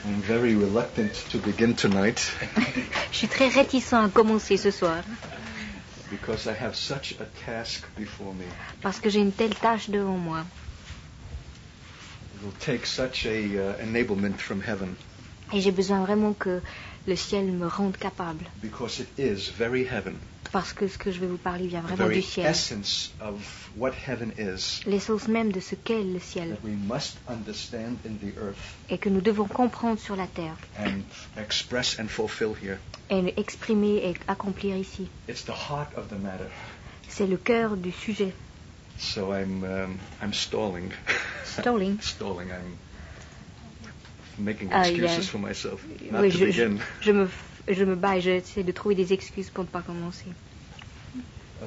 I'm very reluctant to begin tonight Je suis très réticent à commencer ce soir because I have such a task before me. parce que j'ai une telle tâche devant moi. It will take such a enablement from heaven Et j'ai besoin vraiment que le ciel me rende capable. because it is very heaven. Parce que ce que je vais vous parler vient The vraiment du very ciel. essence of what heaven is L'essence même de ce qu'est le ciel. that we must understand in the earth Et que nous devons comprendre sur la terre. and express and fulfill here. Et exprimer et accomplir ici. It's the heart of the matter. C'est le cœur du sujet. So I'm stalling. Stalling. Stalling. I'm making Ah, excuses yeah. for myself not Oui, to begin. je me bats et j'essaie de trouver des excuses pour ne pas commencer.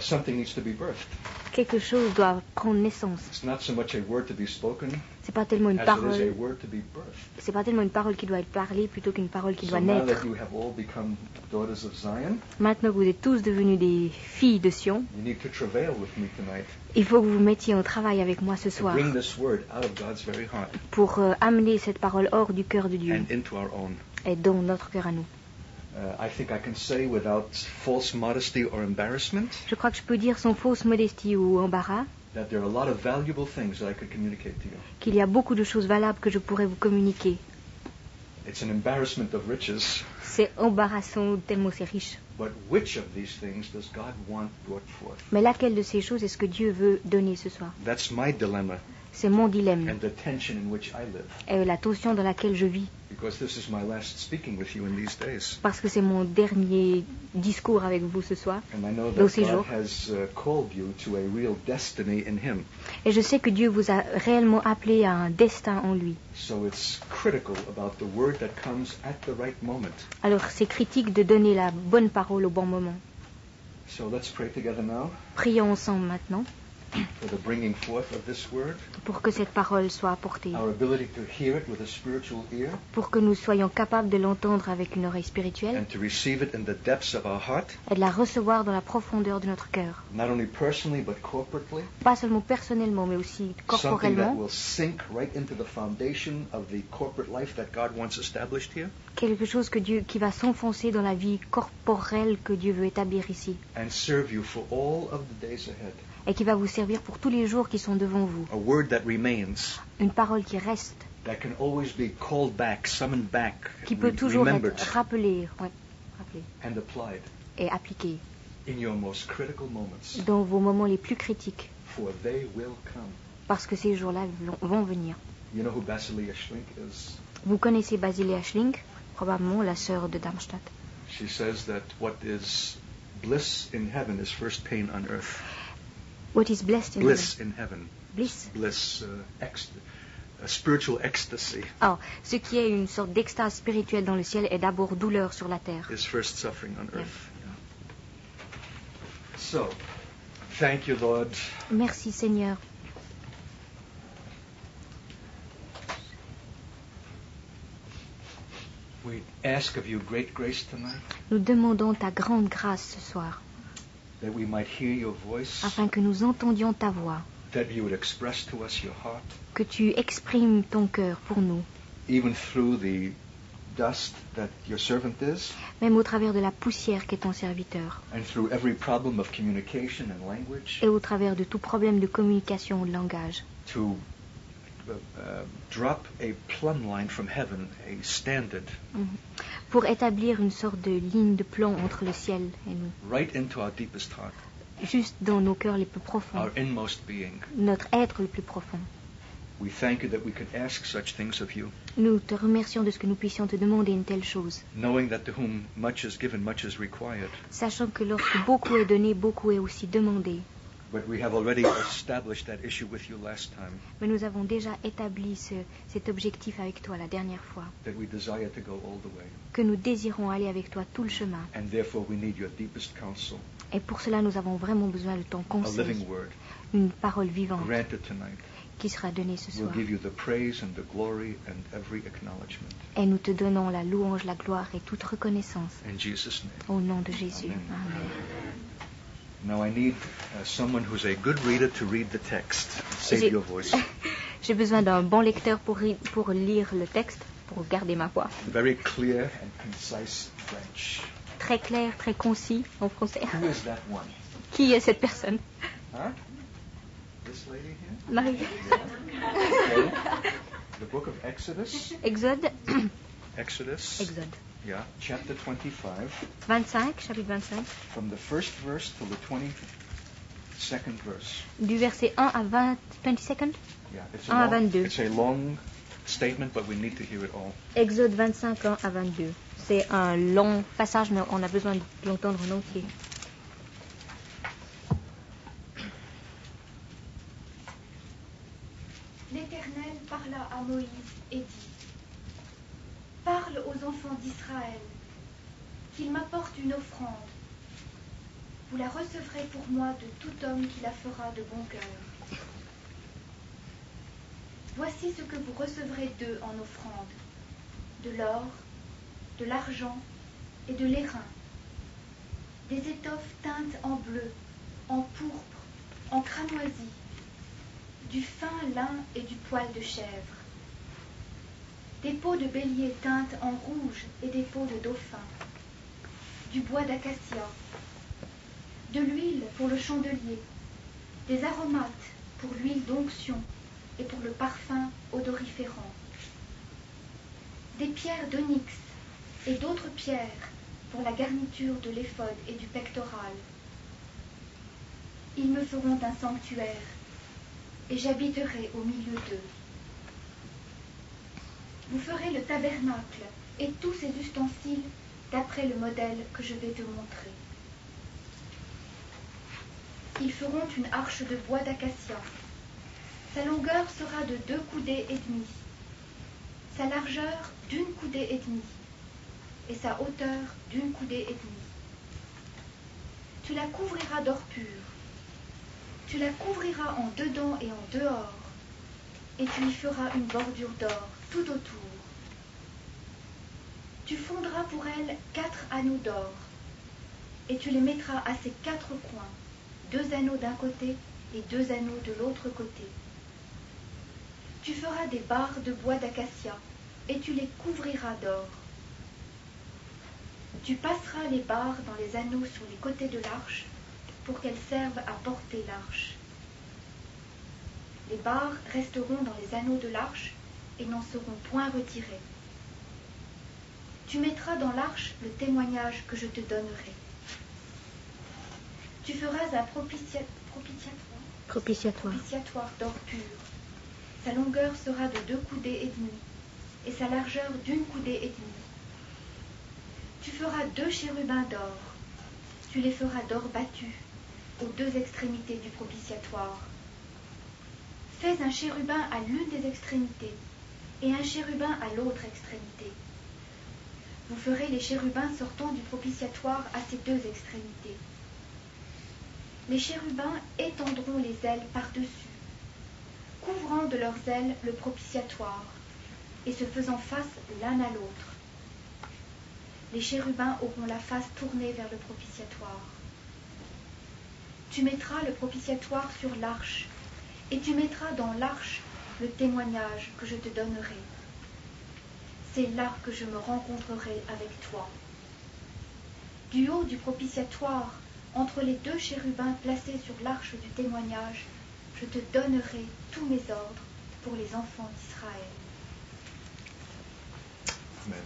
Something needs to be birthed. Quelque chose doit prendre naissance. It's not so much a word to be spoken C'est pas tellement une as it is a parole. word to be birthed. C'est pas tellement une parole qui doit être parlée plutôt qu'une parole qui So doit now that naître. you have all become daughters of Zion, Maintenant que vous êtes tous devenus des filles de Sion, you need to travail with me tonight il faut que vous vous mettiez au travail avec moi ce to soir bring this word out of God's very heart pour amener cette parole hors du cœur de Dieu and into our own. et dans notre cœur à nous. I think I can say without false modesty or embarrassment Je crois que je peux dire sans fausse modestie ou embarras that there are a lot of valuable things that I could communicate to you. qu'il y a beaucoup de choses valables que je pourrais vous communiquer. It's an embarrassment of riches, C'est embarrassant tellement c'est riche. but which of these things does God want brought forth? Mais laquelle de ces choses est-ce que Dieu veut donner ce soir? That's my dilemma C'est mon dilemme and the tension in which I live, et la tension dans laquelle je vis. because this is my last speaking with you in these days. Parce que c'est mon dernier discours avec vous ce soir. And I know Dans that ces God jours. has called you to a real destiny in Him. Et je sais que Dieu vous a réellement appelé à un destin en lui. So it's critical about the word that comes at the right moment. Alors c'est critique de donner la bonne parole au bon moment. So let's pray together now Prions ensemble maintenant for the bringing forth of this word, pour que cette parole soit apportée, our ability to hear it with a spiritual ear, pour que nous soyons capables de l'entendre avec une oreille spirituelle and to receive it in the depths of our heart, et de la recevoir dans la profondeur de notre cœur. not only personally but corporately. Pas seulement personnellement, mais aussi Something that corporellement. will sink right into the foundation of the corporate life that God wants established here, Quelque chose qui va s'enfoncer dans la vie corporelle que Dieu veut établir ici. and serve you for all of the days ahead. Et qui va vous servir pour tous les jours qui sont devant vous. A word that remains, Une parole qui reste, that can always be called back, summoned back, qui peut toujours remembered, être rappelée and applied et appliquée in your most critical moments, dans vos moments les plus critiques. for they will come. Parce que ces jours-là vont venir. You know who Basilia Schlink is? Vous connaissez Basilia Schlink, probablement la sœur de Darmstadt. She says that what is bliss in heaven is first pain on earth. What is blessed in Bliss in heaven. heaven? Bliss. Bliss, spiritual ecstasy Alors, ce qui est une sorte d'extase spirituelle dans le ciel est d'abord douleur sur la terre. is first suffering on earth. So, thank you, Lord. Merci Seigneur. We ask of you great grace tonight, Nous demandons ta grande grâce ce soir, that we might hear your voice, afin que nous entendions ta voix, that you would express to us your heart, que tu exprimes ton cœur pour nous, even through the dust that your servant is, même au travers de la poussière qu'est ton serviteur, and through every problem of communication and language, et au travers de tout problème de communication ou de langage, to drop a plumb line from heaven, a standard, pour établir une sorte de ligne de plan entre le ciel et nous, right into our deepest heart, juste dans nos cœurs les plus profonds, our inmost being. notre être le plus profond. We thank you that we could ask such things of you, Nous te remercions de ce que nous puissions te demander une telle chose, knowing that to whom much is given, much is required. sachant que lorsque beaucoup est donné, beaucoup est aussi demandé. But we have already established that issue with you last time, Mais nous avons déjà établi cet objectif avec toi la dernière fois, that we desire to go all the way. que nous désirons aller avec toi tout le chemin. And therefore we need your deepest counsel, Et pour cela, nous avons vraiment besoin de ton a conseil, living word, une parole vivante granted tonight. qui sera donnée ce We'll soir. give you the praise and the glory and every acknowledgement. Et nous te donnons la louange, la gloire et toute reconnaissance. In Jesus' name. Au nom de Jésus. Amen. Amen. Now I need someone who's a good reader to read the text. Save J'ai- your voice. J'ai besoin d'un bon lecteur pour lire le texte, pour garder ma voix. Very clear and concise French. Très clair, très concis en français. Who is that one? Qui est cette personne? Huh? This lady here? Marie. Okay. The book of Exodus. Exode. Exodus. Exode. Yeah, chapter 25. 25, chapitre 25. From the first verse till the 22nd verse. Du verset 1 à 22nd. Yeah, it's 1 à 22. It's a long statement, but we need to hear it all. Exode 25, 1 à 22. C'est un long passage, mais on a besoin de l'entendre en entier. L'Éternel parla à Moïse et dit: Parle aux enfants d'Israël, qu'ils m'apportent une offrande. Vous la recevrez pour moi de tout homme qui la fera de bon cœur. Voici ce que vous recevrez d'eux en offrande: de l'or, de l'argent et de l'airain, des étoffes teintes en bleu, en pourpre, en cramoisi, du fin lin et du poil de chèvre, des peaux de bélier teintes en rouge et des peaux de dauphin, du bois d'acacia, de l'huile pour le chandelier, des aromates pour l'huile d'onction et pour le parfum odoriférant, des pierres d'onyx et d'autres pierres pour la garniture de l'éphod et du pectoral. Ils me feront un sanctuaire, et j'habiterai au milieu d'eux. Vous ferez le tabernacle et tous ses ustensiles d'après le modèle que je vais te montrer. Ils feront une arche de bois d'acacia. Sa longueur sera de 2 coudées et demie, sa largeur d'1 coudée et demie, et sa hauteur d'1 coudée et demie. Tu la couvriras d'or pur. Tu la couvriras en dedans et en dehors, et tu y feras une bordure d'or tout autour. Tu fondras pour elle 4 anneaux d'or, et tu les mettras à ses 4 coins, 2 anneaux d'un côté et 2 anneaux de l'autre côté. Tu feras des barres de bois d'acacia, et tu les couvriras d'or. Tu passeras les barres dans les anneaux sur les côtés de l'arche, pour qu'elles servent à porter l'arche. Les barres resteront dans les anneaux de l'arche et n'en seront point retirées. Tu mettras dans l'arche le témoignage que je te donnerai. Tu feras un propitiatoire d'or pur. Sa longueur sera de 2 coudées et demie, et sa largeur d'1 coudée et demie. Tu feras 2 chérubins d'or. Tu les feras d'or battu aux 2 extrémités du propitiatoire. Fais un chérubin à l'une des extrémités et un chérubin à l'autre extrémité. Vous ferez les chérubins sortant du propitiatoire à ces 2 extrémités. Les chérubins étendront les ailes par-dessus, couvrant de leurs ailes le propitiatoire et se faisant face l'un à l'autre. Les chérubins auront la face tournée vers le propitiatoire. Tu mettras le propitiatoire sur l'arche, et tu mettras dans l'arche le témoignage que je te donnerai. C'est là que je me rencontrerai avec toi. Du haut du propitiatoire, entre les 2 chérubins placés sur l'arche du témoignage, je te donnerai tous mes ordres pour les enfants d'Israël. Amen.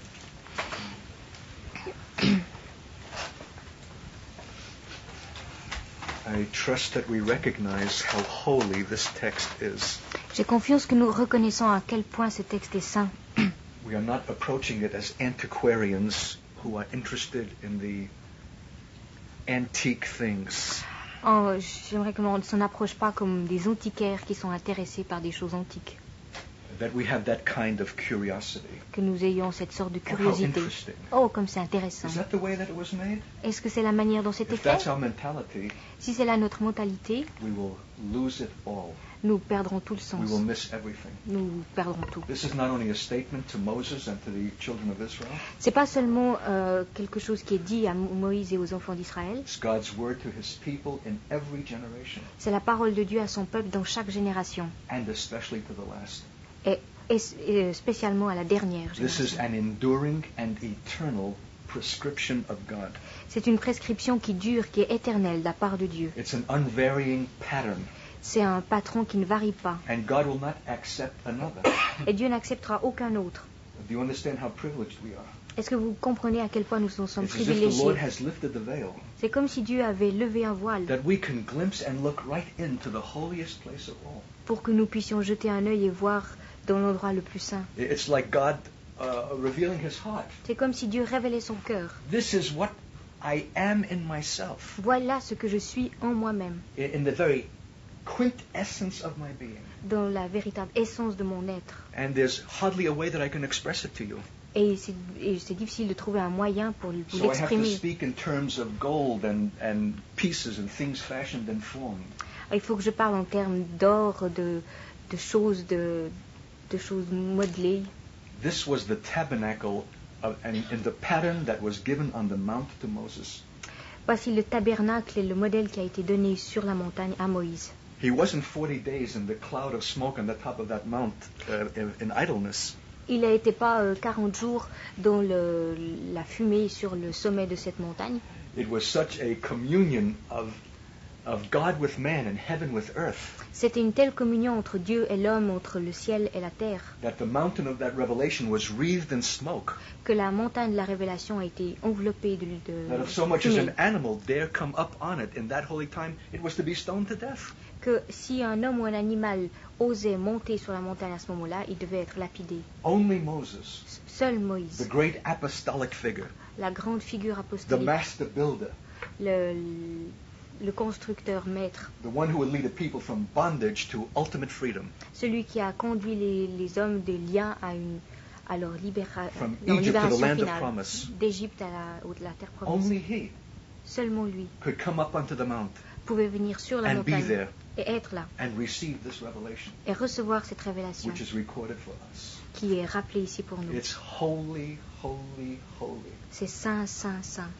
I trust that we recognize how holy this text is. J'ai confiance que nous reconnaissons à quel point ce texte est saint. We are not approaching it as antiquarians who are interested in the antique things. Oh, j'aimerais que l'on ne s'en approche pas comme des antiquaires qui sont intéressés par des choses antiques. That we have that kind of curiosity. Que nous ayons cette sorte de Oh, how curiosité. interesting. Oh, comme c'est intéressant. Is that the way that it was made? Est-ce que c'est la manière dont c'était If fait? that's our mentality, Si c'est là notre mentalité, we will lose it all. nous perdrons tout le We sens. will miss everything. Nous perdrons tout. This is not only a statement to Moses and to the children of Israel. C'est pas seulement quelque chose qui est dit à Moïse et aux enfants d'Israël. It's God's word to his people in every generation, C'est la parole de Dieu à son peuple dans chaque génération. and especially to the last. Et et spécialement à la dernière This is génération. an enduring and eternal prescription of God. C'est une prescription qui dure, qui est éternelle de la part de Dieu. It's an unvarying pattern, C'est un patron qui ne varie pas. and God will not accept another. Et Dieu n'acceptera aucun autre. Do you understand how privileged we are? Est-ce que vous comprenez à quel point nous sommes It's as if the Lord privilégiés? has lifted the veil, C'est comme si Dieu avait levé un voile that we can glimpse and look right into the holiest place of all. pour que nous puissions jeter un œil et voir dans l'endroit le plus saint. It's like God revealing His heart. C'est comme si Dieu révélait son cœur. This is what I am in myself, Voilà ce que je suis en moi-même, in the very quintessence of my being. dans la véritable essence de mon être. And there's hardly a way that I can express it to you. Et c'est difficile de trouver un moyen pour vous So I have to l'exprimer. speak in terms of gold and pieces and things fashioned and formed. Il faut que je parle en termes d'or, de choses modelées. This was the tabernacle and the pattern that was given on the mount to Moses. Voici le tabernacle et le modèle qui a été donné sur la montagne à Moïse. He wasn't 40 days in the cloud of smoke on the top of that mount in idleness. Il n'était pas 40 jours dans la fumée sur le sommet de cette montagne. It was such a communion of God with man and heaven with earth C'était une telle communion entre Dieu et l'homme, entre le ciel et la terre, that the mountain of that revelation was wreathed in smoke. que la montagne de la révélation a été enveloppée That if so much as fumée. an animal dare come up on it in that holy time, it was to be stoned to death. Que si un homme ou un animal osait monter sur la montagne à ce moment-là, il devait être lapidé. Only Moses, Seul the Moïse, great apostolic figure, la grande figure the apostolique, master builder, le constructeur maître, the one who would lead a people from bondage to ultimate freedom, celui qui a conduit les hommes des liens à leur, from leur Egypt to the libération land of finale, promise. d'Égypte à la terre promise. Only he Seulement lui could come up onto the mount pouvait venir sur la and be montagne there et être là and receive this revelation, et recevoir cette révélation which is recorded for us. qui est rappelée ici pour nous. It's holy, holy, holy. C'est saint, saint, saint.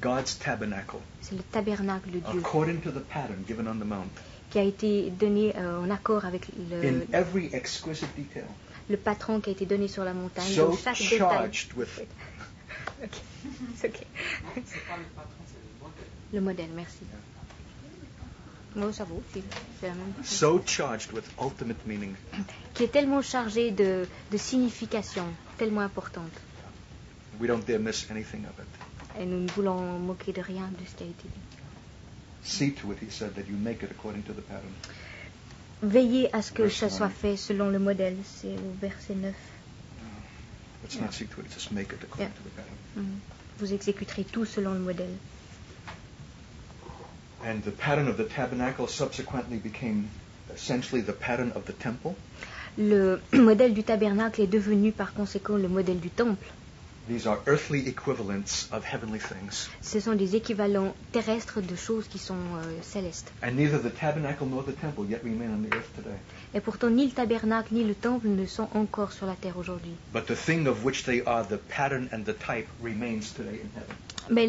God's tabernacle, C'est le tabernacle de Dieu according to the pattern given on the mount, qui a été donné en accord avec in every exquisite detail, le patron qui a été donné sur la montagne. so Dans chaque détail. charged with Ok, c'est ok. Le modèle, merci. Moi, ça vaut, c'est la même chose. so charged with ultimate meaning. Qui est tellement chargé de signification, tellement importante. We don't dare miss anything of it. Et nous ne voulons moquer de rien de ce qui a été dit. See to it, he said, that you make it according to the pattern. Veillez à ce que Verse ça soit 9. fait selon le modèle. C'est au verset 9. Let's not see to it, just make it according to the pattern. Vous exécuterez tout selon le modèle. And the pattern of the tabernacle subsequently became essentially the pattern of the temple. Le modèle du tabernacle est devenu par conséquent le modèle du temple. These are earthly equivalents of heavenly things. Ce sont des équivalents terrestres de choses qui sont célestes. And neither the tabernacle nor the temple yet remain on the earth today. Et pourtant, ni le tabernacle ni le temple ne sont encore sur la terre aujourd'hui. But the thing of which they are the pattern and the type remains today in heaven. Mais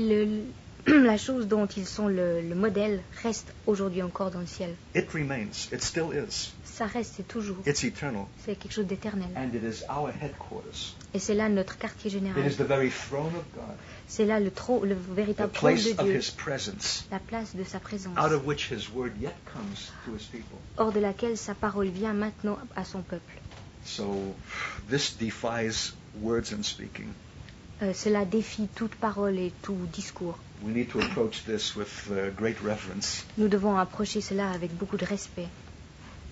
la chose dont ils sont le modèle reste aujourd'hui encore dans le ciel. It remains. It still is. Ça reste, c'est toujours. It's eternal. C'est quelque chose d'éternel. And it is our headquarters. Et c'est là notre quartier It général. is the very throne of God. C'est là le The véritable trône place de of Dieu. His presence, La place de sa présence. out of which His word yet comes to His people. Hors de laquelle sa parole vient maintenant à son peuple. So this defies words and speaking. Cela défie toute parole et tout discours. We need to approach this with great reverence. Nous devons approcher cela avec beaucoup de respect.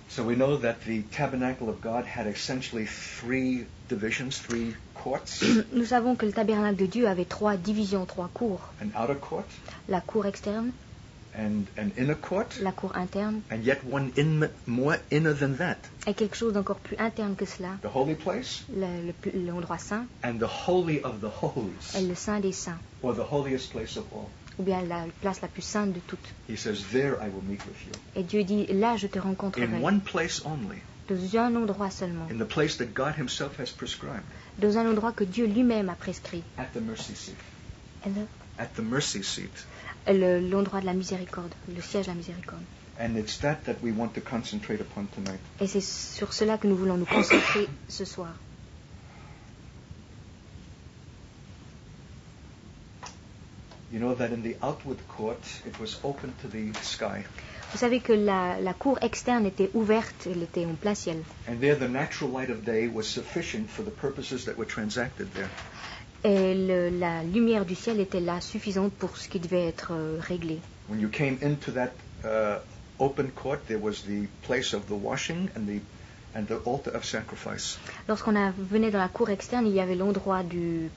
So we know that the tabernacle of God had essentially three divisions, three courts: Nous savons que le tabernacle de Dieu avait 3 divisions, 3 cours. an outer court, La cour externe, and an inner court, la cour interne, and yet one more inner than that: et quelque chose d'encore plus interne que cela, the holy place l'endroit saint, and the holy of the et holies, le saint des saints, or the holiest place of all. ou bien la place la plus sainte de toutes. He says, "There I will meet with you." Et Dieu dit, là je te rencontrerai, In one place only, dans un endroit seulement, in the place that God Himself has prescribed, dans un endroit que Dieu lui-même a prescrit, at the mercy seat. et At the mercy seat. l'endroit de la miséricorde, le siège de la miséricorde. And it's that we want to concentrate upon tonight. Et c'est sur cela que nous voulons nous concentrer ce soir. You know that in the outward court, it was open to the sky. Vous savez que la cour externe était ouverte, elle était en plein ciel. And there the natural light of day was sufficient for the purposes that were transacted there. Et la lumière du ciel était là, suffisante pour ce qui devait être réglé. When you came into that open court, there was the place of the washing and the altar of sacrifice. Lorsqu'on venait dans la cour externe, il y avait l'endroit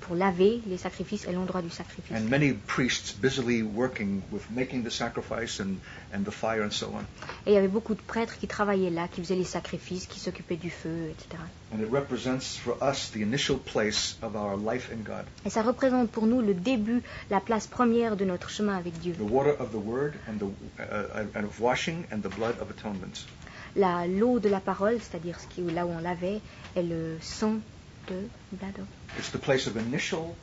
pour laver les sacrifices et l'endroit du sacrifice. And many priests busily working with making the sacrifice and the fire and so on. Et il y avait beaucoup de prêtres qui travaillaient là, qui faisaient les sacrifices, qui s'occupaient du feu, etc. And it represents for us the initial place of our life in God. Et ça représente pour nous le début, la place première de notre chemin avec Dieu. The water of the word and of washing and the blood of atonement. L'eau de la parole, c'est-à-dire là où on lavait, et le sang de Blado. It's the place of initial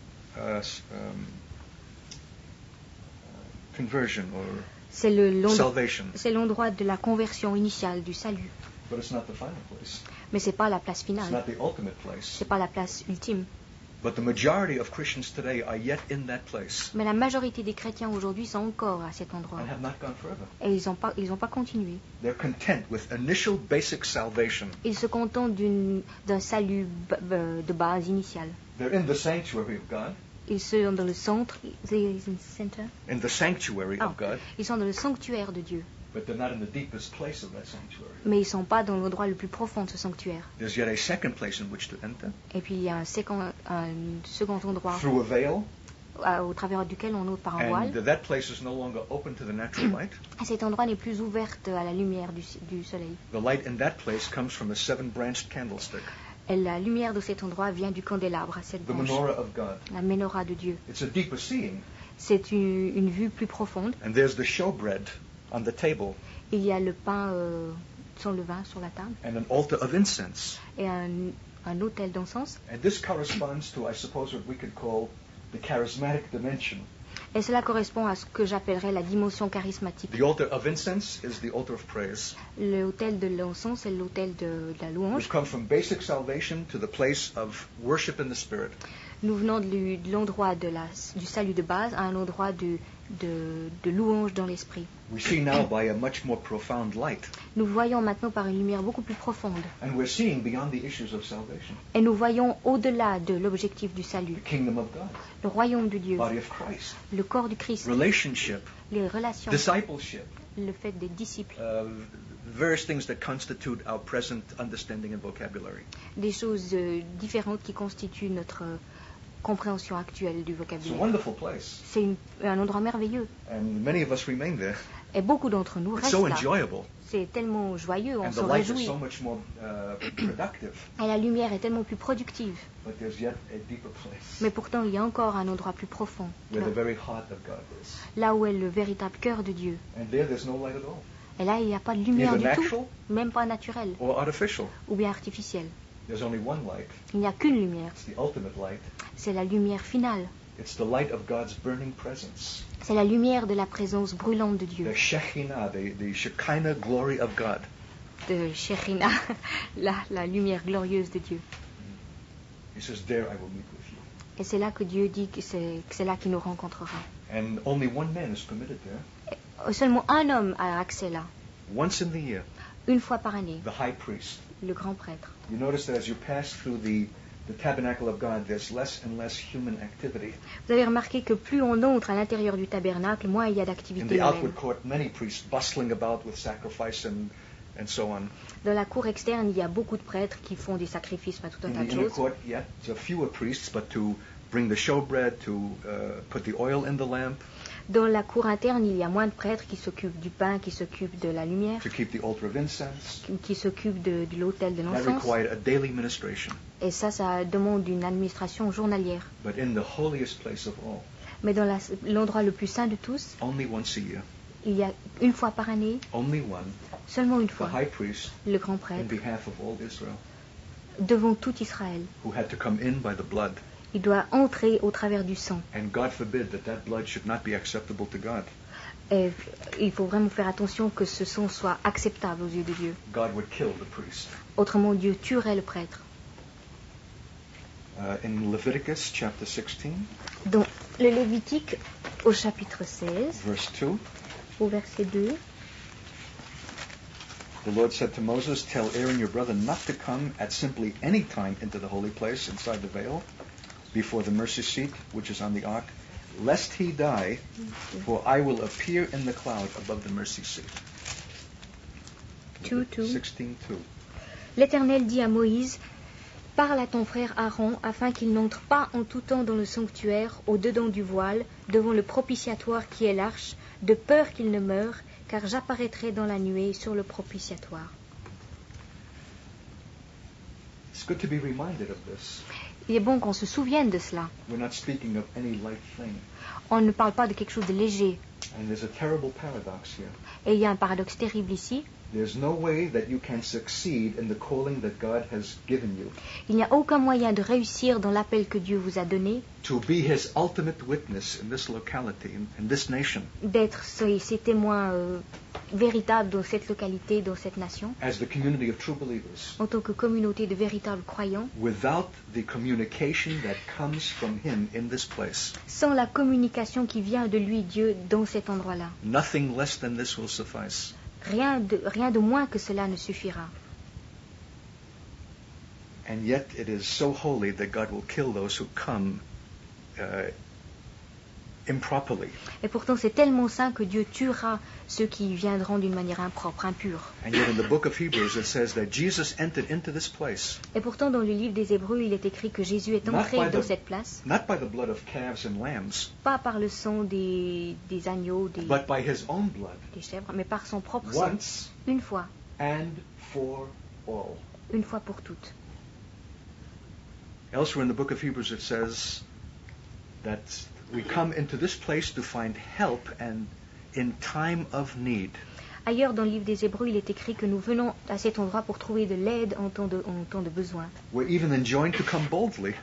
conversion or salvation. C'est l'endroit de la conversion initiale, du salut. But it's not the final place. Mais c'est pas la place It's finale. not the ultimate place. C'est pas la place ultime. But the majority of Christians today are yet in that place Mais la majorité des chrétiens aujourd'hui sont encore à cet endroit. and have not gone further. Et ils ont pas continué. They're content with initial basic salvation. Ils se contentent d'un salut de base initial. They're in the sanctuary of God. Ils sont dans le centre, In the sanctuary of God, ils sont dans le sanctuaire de Dieu. but they're not in the deepest place of that sanctuary. Mais ils sont pas dans l'endroit le plus profond de ce sanctuaire. There's yet a second place in which to enter Et puis il y a un second endroit through a veil, au travers duquel on entre par un voile. and that place is no longer open to the natural light. Et cet endroit n'est plus ouvert à la lumière du soleil. The light in that place comes from a seven-branched candlestick, Et la lumière de cet endroit vient du candélabre à cette the branche, menorah of God. la menorah de Dieu. It's a deeper seeing. C'est une vue plus profonde. And there's the showbread on the table Il y a le pain sans levain sur la table and an altar of incense. et un autel d'encens. And this corresponds to, I suppose, what we could call the charismatic dimension. Et cela correspond à ce que j'appellerais la dimension charismatique. The altar of incense is the altar of praise. L'autel de l'encens, c'est l'autel de la louange. We've come from basic salvation to the place of worship in the Spirit. Nous venons de l'endroit du salut de base à un endroit de louange dans l'esprit. We see now by a much more profound light. Nous voyons maintenant par une lumière beaucoup plus profonde. And we're seeing beyond the issues of salvation. Et nous voyons au-delà de l'objectif du salut. The kingdom of God, Le royaume de Dieu, body of Christ, le corps du Christ, relationship, les relations, discipleship, le fait des disciples, various things that constitute our present understanding and vocabulary. des choses différentes qui constituent notre compréhension actuelle du It's a vocabulaire. wonderful place. C'est un endroit merveilleux. And many of us remain there. Et beaucoup d'entre nous It's restent so là. enjoyable. C'est tellement joyeux, on And the s'en light is réjouit. so much more productive. Et la lumière est tellement plus productive. But there's yet a deeper place Mais pourtant, il y a encore un endroit plus profond. where the very heart of God is. Là où est le véritable cœur de Dieu. And there's no light at all. Et là, il n'y a pas de lumière Either du tout, natural même pas naturelle, or artificial. ou bien artificielle. There's only one light. Il n'y a qu'une lumière. It's the ultimate light. C'est la lumière finale. It's the light of God's burning presence. C'est la lumière de la présence brûlante de Dieu, The Shekinah, the Shekinah glory of God. de Shekhinah, la lumière glorieuse de Dieu. He says, there I will meet with you. Et c'est là que Dieu dit que c'est là qu'il nous rencontrera. And only one man is permitted there. Seulement un homme a accès là, Once in the year, une fois par année, the high priest. le grand prêtre. You notice that as you pass through the tabernacle of God, there's less and less human activity. Vous avez remarqué que plus on entre à l'intérieur du tabernacle, moins il y a In d'activité the humaine. outward court, many priests bustling about with sacrifice and so on. Dans la cour externe, il y a beaucoup de prêtres qui font des sacrifices, pas tout un In tas the de inner choses. court, yet there are fewer priests, but to bring the showbread, to put the oil in the lamp, Dans la cour interne, il y a moins de prêtres qui s'occupent du pain, qui s'occupent de la lumière, to keep the altar of incense. qui s'occupent de l'autel de That l'encens. required a daily ministration. Et ça demande une administration journalière. But in the holiest place of all, Mais dans l'endroit le plus saint de tous, only once a year, il y a une fois par année, only one, seulement une the fois, high priest, le grand in prêtre, behalf of all Israel, devant tout Israël. who had to come in by the blood. Il doit entrer au travers du sang. And God forbid that blood should not be acceptable to God. Et il faut vraiment faire attention que ce sang soit acceptable aux yeux de Dieu. God would kill the priest. Autrement, Dieu tuerait le prêtre. In Leviticus chapter 16, Dans le Lévitique, au chapitre 16, verse 2, au verset 2, the Lord said to Moses, "Tell Aaron your brother not to come at simply any time into the holy place inside the veil, before the mercy seat which is on the ark, lest he die, for I will appear in the cloud above the mercy seat." 16:2. L'Éternel dit à Moïse, parle à ton frère Aaron afin qu'il n'entre pas en tout temps dans le sanctuaire au-dedans du voile, devant le propitiatoire qui est l'arche, de peur qu'il ne meure, car j'apparaîtrai dans la nuée sur le propitiatoire. It's good to be reminded of this. Il est bon qu'on se souvienne de cela. We're not speaking of any light thing. On ne parle pas de quelque chose de léger. And there's a terrible paradox here. Et il y a un paradoxe terrible ici. There's no way that you can succeed in the calling that God has given you Il n'y a aucun moyen de réussir dans l'appel que Dieu vous a donné, to be His ultimate witness in this locality, in this nation, d'être ses témoins véritables dans cette localité, dans cette nation, as the community of true believers, en tant que communauté de véritables croyants, without the communication that comes from Him in this place. sans la communication qui vient de lui, Dieu, dans cet endroit-là. Nothing less than this will suffice. Rien de moins que cela ne suffira. And yet it is so holy that God will kill those who come improperly. Et pourtant, c'est tellement saint que Dieu tuera ceux qui viendront d'une manière impropre, impure. And yet in the book of Hebrews it says that Jesus entered into this place Et pourtant, dans le livre des Hébreux, il est écrit que Jésus est entré dans cette place, not by the blood of calves and lambs, pas par le sang des agneaux, but by His own blood, des chèvres, mais par son propre sang, once une fois and for all. une fois pour toutes. Elsewhere in the book of Hebrews it says that we come into this place to find help and in time of need. Ailleurs dans le livre des Hébreux, il est écrit que nous venons à cet endroit pour trouver de l'aide en temps de besoin. We're even enjoined to come boldly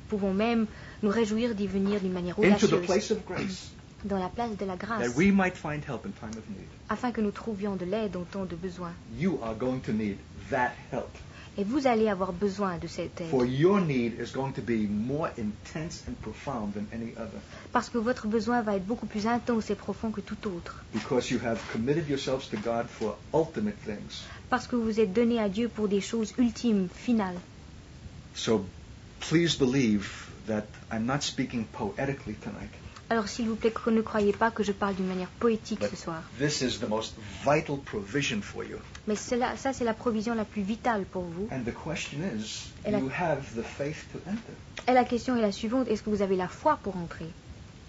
Pouvons même nous réjouir d'y venir d'une manière into the audacieuse, place of grace, dans la place de la grâce, that we might find help in time of need. afin que nous trouvions de l'aide en temps de besoin. You are going to need that help. Et vous allez avoir besoin de cette For aide, your need is going to be more intense and profound than any other, parce que votre besoin va être beaucoup plus intense et profond que tout autre, because you have committed yourselves to God for ultimate things. parce que vous êtes donné à Dieu pour des choses ultimes, finales. So please believe that I'm not speaking poetically tonight. Alors s'il vous plaît, ne croyez pas que je parle d'une manière poétique But ce soir. this is the most vital provision for you. Mais ça c'est la provision la plus vitale pour vous. And the question is, Et do la- you have the faith to enter? Et la question est la suivante, est-ce que vous avez la foi pour entrer?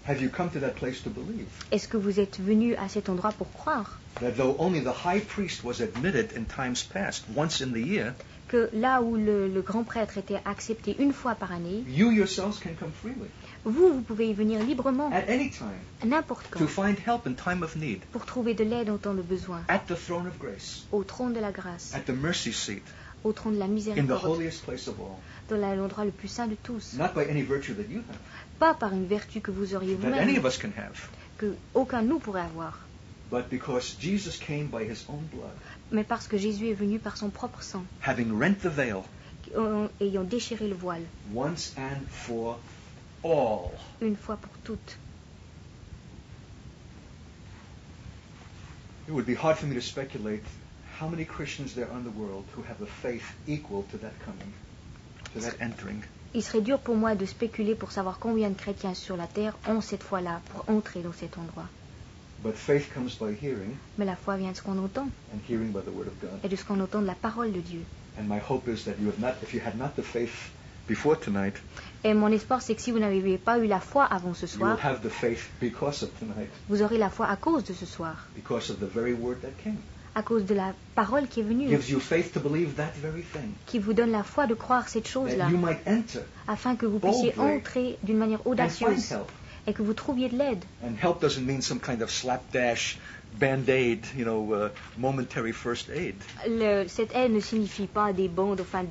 Have you come to that place to believe? Est-ce que vous êtes venu à cet endroit pour croire That though only the high priest was admitted in times past, once in the year, que là où le grand prêtre était accepté une fois par année, you yourselves can come freely, vous pouvez y venir librement, at any time, n'importe quand, to find help in time of need, pour trouver de l'aide en temps de besoin, at the throne of grace, au trône de la grâce, at the mercy seat, au trône de la in the miséricorde, holiest place of all. dans l'endroit le plus saint de tous. Not by any virtue that you have, Pas par une vertu que vous auriez that any vous-même, of us can have, que aucun de nous pourrait avoir, but because Jesus came by His own blood, mais parce que Jésus est venu par son propre sang, having rent the veil, ayant déchiré le voile, once and for all. une fois pour toutes. It would be hard for me to speculate how many Christians there are in the world who have a faith equal to that coming, to that entering. Il serait dur pour moi de spéculer pour savoir combien de chrétiens sur la terre ont cette foi-là pour entrer dans cet endroit. But faith comes by hearing, Mais la foi vient de ce qu'on entend, and hearing by the word of God. et de ce qu'on entend de la parole de Dieu. And my hope is that if you had not the faith before tonight, Et mon espoir, c'est que si vous n'avez pas eu la foi avant ce you will soir, have the faith because of tonight, vous aurez la foi à cause de ce soir, because of the very word that came. à cause de la parole qui est venue, Gives you faith to believe that very thing, qui vous donne la foi de croire cette chose-là, that you might enter afin que vous puissiez boldly entrer d'une manière and find audacieuse help et que vous trouviez de l'aide. And help doesn't mean some kind of slapdash, band-aid, momentary first aid. Cette aide ne signifie pas des bandes, enfin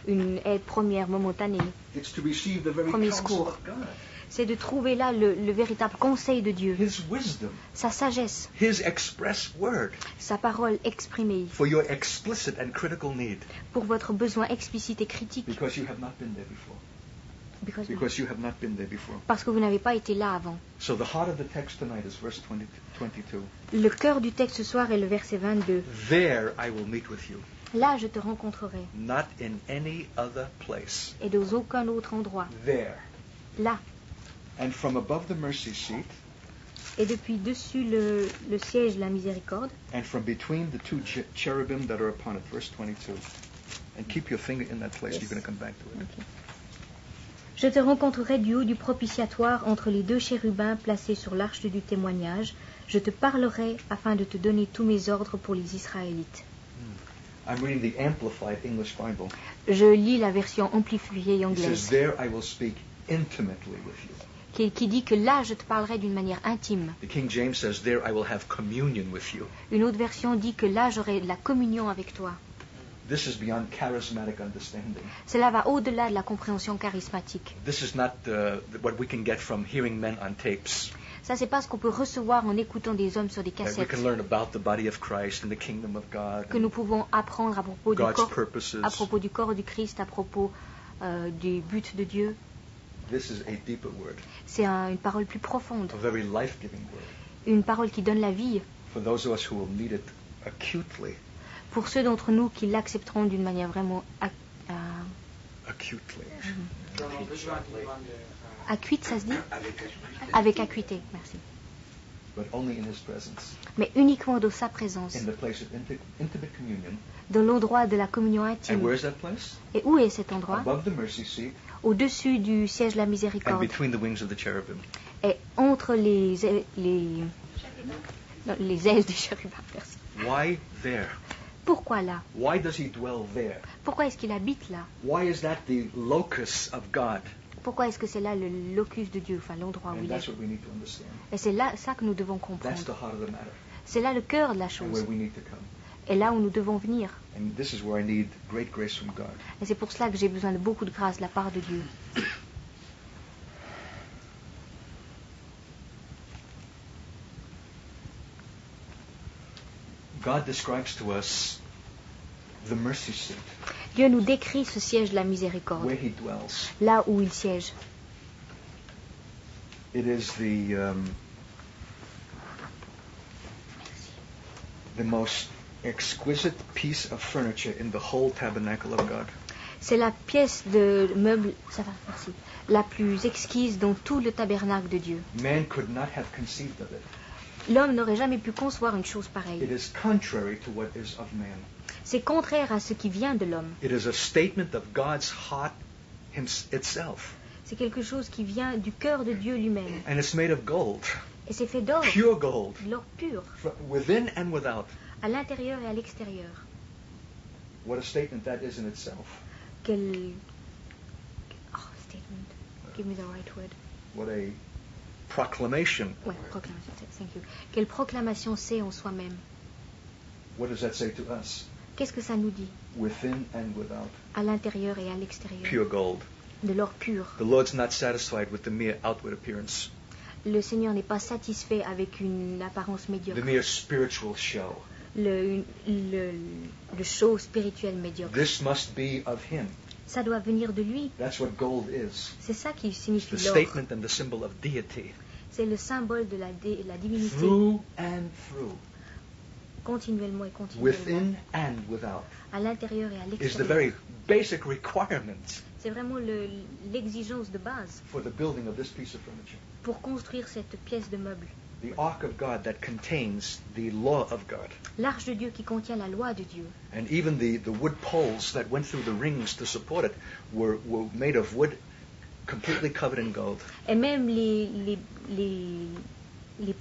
une aide première momentanée. It's to receive the very Premier counsel secours. of God, C'est de trouver là le véritable conseil de Dieu, His wisdom, sa sagesse, His express word sa parole exprimée for your explicit and critical need, pour votre besoin explicite et critique. because you have not been there before. Because- Because you have not been there before. Parce que vous n'avez pas été là avant. So the heart of the text tonight is verse 22. Le cœur du texte ce soir est le verset 22. There I will meet with you, Là, je te rencontrerai, not in any other place. et dans aucun autre endroit. There. Là, And from above the mercy seat, et depuis dessus le siège de la miséricorde, and from between the two cherubim that are upon it, verse 22. And keep your finger in that place. Yes. You're going to come back to it. Ok. Je te rencontrerai du haut du propitiatoire entre les deux chérubins placés sur l'arche du témoignage. Je te parlerai afin de te donner tous mes ordres pour les Israélites. I'm reading the Amplified English Bible. Je lis la version amplifiée It says, anglaise there I will speak intimately with you. qui dit que là, je te parlerai d'une manière intime. The King James says, there I will have communion with you. Une autre version dit que là, j'aurai de la communion avec toi. This is beyond charismatic understanding. Cela va au-delà de la compréhension charismatique. This is not what we can get from hearing men on tapes. Ça, c'est pas ce qu'on peut recevoir en écoutant des hommes sur des That we cassettes. can learn about the body of Christ and the kingdom of God, Que nous pouvons apprendre à propos du God's corps, purposes. à propos du corps du Christ, à propos du but de Dieu. This is a deeper word, C'est une parole plus profonde, a very life-giving word. une parole qui donne la vie. For those of us who will need it acutely, Pour ceux d'entre nous qui l'accepteront d'une manière vraiment acutely. acuite, ça se dit? Avec acuité, merci. But only in His presence, Mais uniquement dans sa présence, in the place of intimate communion. dans l'endroit de la communion And intime. where's that place? Et où est cet endroit? Above the mercy seat Au-dessus du siège de la and miséricorde. between the wings of the cherubim. Et entre les ailes des chérubins. Merci. Why there? Pourquoi là? Why does He dwell there? Pourquoi est-ce qu'il habite là? Why is that the locus of God? Pourquoi est-ce que c'est là le locus de Dieu, enfin l'endroit où And il that's est? what we need to understand. Et c'est là ça que nous devons That's comprendre. the heart of the matter, C'est là le cœur de la and chose. where we need to come. Et là où nous devons venir. And this is where I need great grace from God. Et c'est pour cela que j'ai besoin de beaucoup de grâce de la part de Dieu. God describes to us the mercy seat, Dieu nous décrit ce siège de la miséricorde, where He dwells. là où il siège. It is the most exquisite piece of furniture in the whole tabernacle of God. C'est la pièce de meuble, ça va, merci, la plus exquise dans tout le tabernacle de Dieu. Man could not have conceived of it. L'homme n'aurait jamais pu concevoir une chose It pareille. is contrary to what is of man. C'est contraire à ce qui vient de l'homme. It is a statement of God's heart itself. C'est quelque chose qui vient du cœur de Dieu lui-même. And it's made of gold, Et c'est fait d'or, pure gold, de l'or pur, within and without. à l'intérieur et à l'extérieur. What a statement that is in itself. Quel... Oh, statement. Give me the right word. What a proclamation. Ouais, proclamation, thank you. Quelle proclamation c'est en soi-même. What does that say to us? Qu'est-ce que ça nous dit? Within and without. À l'intérieur et à l'extérieur. Pure gold. De l'or pur. The Lord's not satisfied with the mere outward appearance, Le Seigneur n'est pas satisfait avec une apparence médiocre. the mere spiritual show. Le show spirituel médiocre. This must be of Him. Ça doit venir de lui. That's what gold is. C'est ça qui It's signifie the l'or. statement and the symbol of deity. C'est le symbole de la divinité. Through and through. Continuellement et continuellement. Within and without. À l'intérieur et à Is the l'extérieur. very basic requirement C'est vraiment l'exigence de base for the building of this piece of furniture. pour construire cette pièce de meuble. The ark of God that contains the law of God. L'arche de Dieu qui contient la loi de Dieu. And even the wood poles that went through the rings to support it were made of wood completely covered in gold. Et même les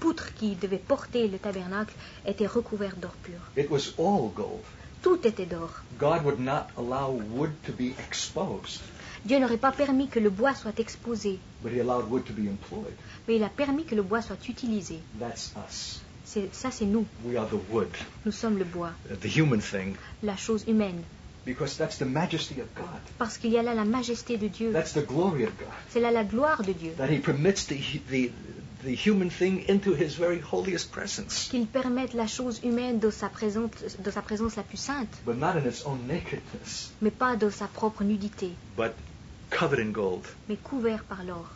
poutres qui devaient porter le tabernacle étaient recouvertes d'or pur. It was all gold. Tout était d'or. God would not allow wood to be exposed. Dieu n'aurait pas permis que le bois soit exposé, but he allowed wood to be employed. mais il a permis que le bois soit utilisé. That's us. Ça, c'est nous. We are the wood, Nous sommes le bois, the human thing, la chose humaine. because that's the majesty of God. Parce qu'il y a là la majesté de Dieu. That's the glory of God. C'est là la gloire de Dieu. That he permits the human thing into his very holiest presence, Qu'il permette la chose humaine dans sa présence la plus sainte, but not in its own nakedness, mais pas dans sa propre nudité, but covered in gold. mais couvert par l'or.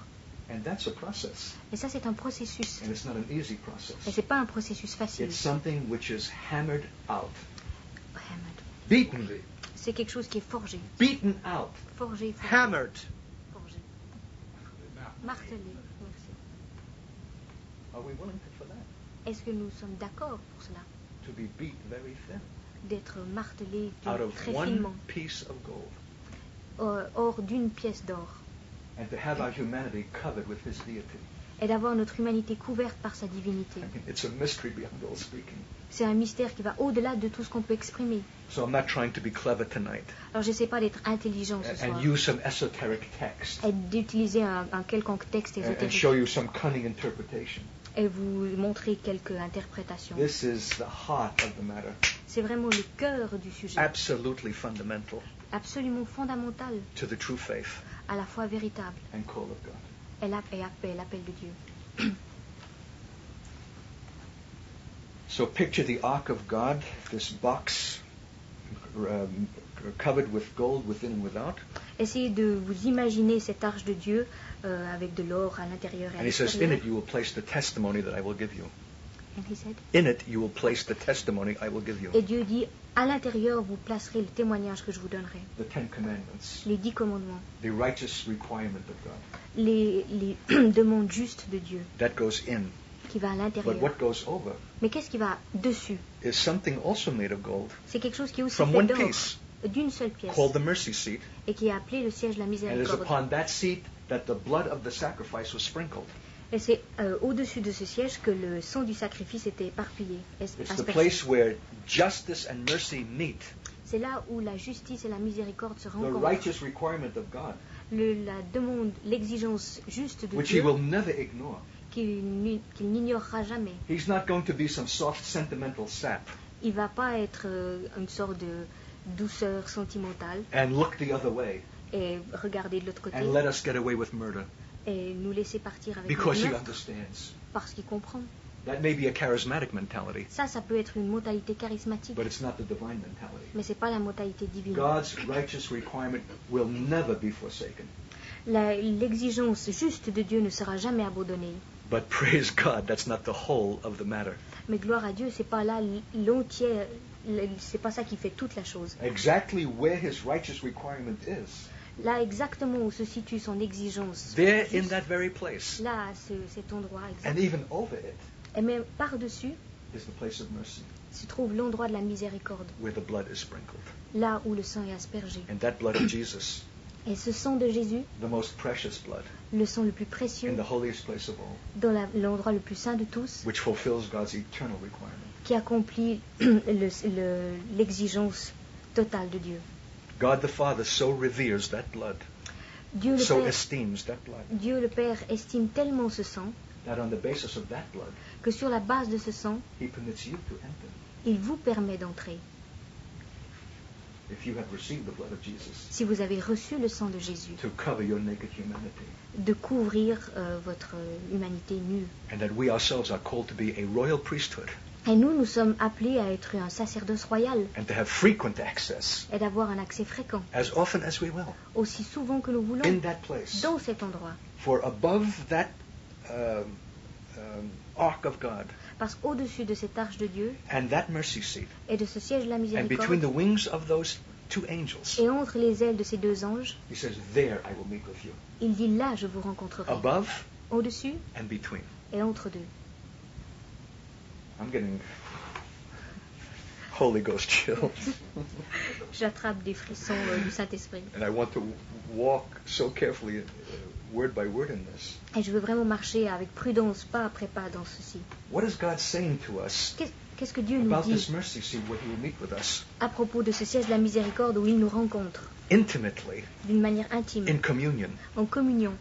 And that's a process. Et ça, c'est un processus. And it's not an easy Et process. c'est pas un processus facile. It's something which is hammered out. Hammered. Beaten. C'est quelque chose qui est forgé. Beaten out. Forgé, forgé, Hammered. forgé. Martelé. Merci. Are we willing for that? Est-ce que nous sommes d'accord pour cela? To be beat very thin D'être martelé out of très one finement, piece of gold. hors d'une pièce d'or. And to have our humanity covered with his deity. Et d'avoir notre humanité couverte par sa divinité. I mean, it's a mystery beyond all speaking. C'est un mystère qui va au-delà de tout ce qu'on peut exprimer. So I'm not trying to be clever tonight Alors j'essaie pas d'être intelligent ce soir and use some esoteric text et d'utiliser un quelconque texte and ésotérique show you some cunning interpretation. et vous montrer quelques interprétations. This is the heart of the matter. C'est vraiment le cœur du sujet, Absolutely fundamental absolument fondamental to the true faith à la foi véritable and call of God. et l'appel de Dieu. So picture the ark of God, this box covered with gold within and without. Essayez de vous imaginer cette arche de Dieu avec de l'or à l'intérieur et à And he says, in l'extérieur. it you will place the testimony that I will give you. And he said, In it you will place the testimony I will give you. et Dieu dit, à l'intérieur vous placerez le témoignage que je vous donnerai. The Ten Commandments, Les 10 commandements, the righteous requirement of God. les demandes justes de Dieu That goes in. qui va à But l'intérieur. what goes over Mais qu'est-ce qui va dessus? is something also made of gold C'est quelque chose qui est aussi from fait one d'or, piece d'une seule pièce, called the mercy seat. et qui est appelé le siège de la And it is miséricorde. upon that seat that the blood of the sacrifice was sprinkled. Et c'est au-dessus de ce siège que le sang du sacrifice était éparpillé. It's the aspergé. place where justice and mercy meet. C'est là où la justice et la miséricorde se The rencontrent. righteous requirement of God, La demande, l'exigence juste de which he Dieu will never ignore. qu'il n'ignorera jamais. He's not going to be some soft, sentimental sap Il va pas être une sorte de douceur sentimentale and look the other way et regarder de l'autre côté and let us get away with murder et nous laisser partir avec because le he meurtre understands. parce qu'il comprend. That may be a charismatic mentality, Ça peut être une mentalité charismatique, but it's not the divine mentality. mais c'est pas la mentalité divine. God's righteous requirement will never be forsaken. L'exigence juste de Dieu ne sera jamais abandonnée. But praise God, that's not the whole of the matter. Mais gloire à Dieu, c'est pas là l'entier, c'est pas ça qui fait toute la chose. Exactly where his righteous requirement is, Là exactement où se situe son exigence. there in juste, that very place, là, cet endroit exact. and even over it, Et même par-dessus is the place of mercy, se trouve l'endroit de la miséricorde, where the blood is sprinkled. là où le sang est aspergé. And that blood of Jesus, Et ce sang de Jésus, the most precious blood, le sang le plus in précieux, the holiest place of all, dans l'endroit le plus saint de tous, which fulfills God's eternal requirement. qui accomplit l'exigence totale de Dieu. God the Father so reveres that blood, Dieu le, so Père, esteems that blood, Dieu le Père estime tellement ce sang that on the basis of that blood, que sur la base de ce sang, he permits you to enter. il vous permet d'entrer. If you have received the blood of Jesus, Si vous avez reçu le sang de Jésus, to cover your naked humanity, de couvrir votre humanité nue. and that we ourselves are called to be a royal priesthood, Et nous sommes appelés à être un sacerdoce royal and to have frequent access, et d'avoir un accès fréquent, as often as we will, aussi souvent que nous voulons, in that place. dans cet endroit. For above that ark of God, Parce qu'au-dessus de cette arche de Dieu and that mercy seat, et de ce siège de la and between miséricorde, the wings of those two angels, et entre les ailes de ces deux anges, he says, there I will meet with you. il dit là je vous rencontrerai. Above Au-dessus and between. et entre deux. I'm getting Holy Ghost chills. J'attrape des frissons du Saint-Esprit. And I want to walk so carefully, word by word in this. Et je veux vraiment marcher avec prudence, pas après pas dans ceci. What is God saying to us Qu'est-ce que Dieu nous about dit this mercy seat where he will meet with us? à propos de ce siège de la miséricorde où il nous rencontre? intimately, d'une manière intime, in communion. en communion.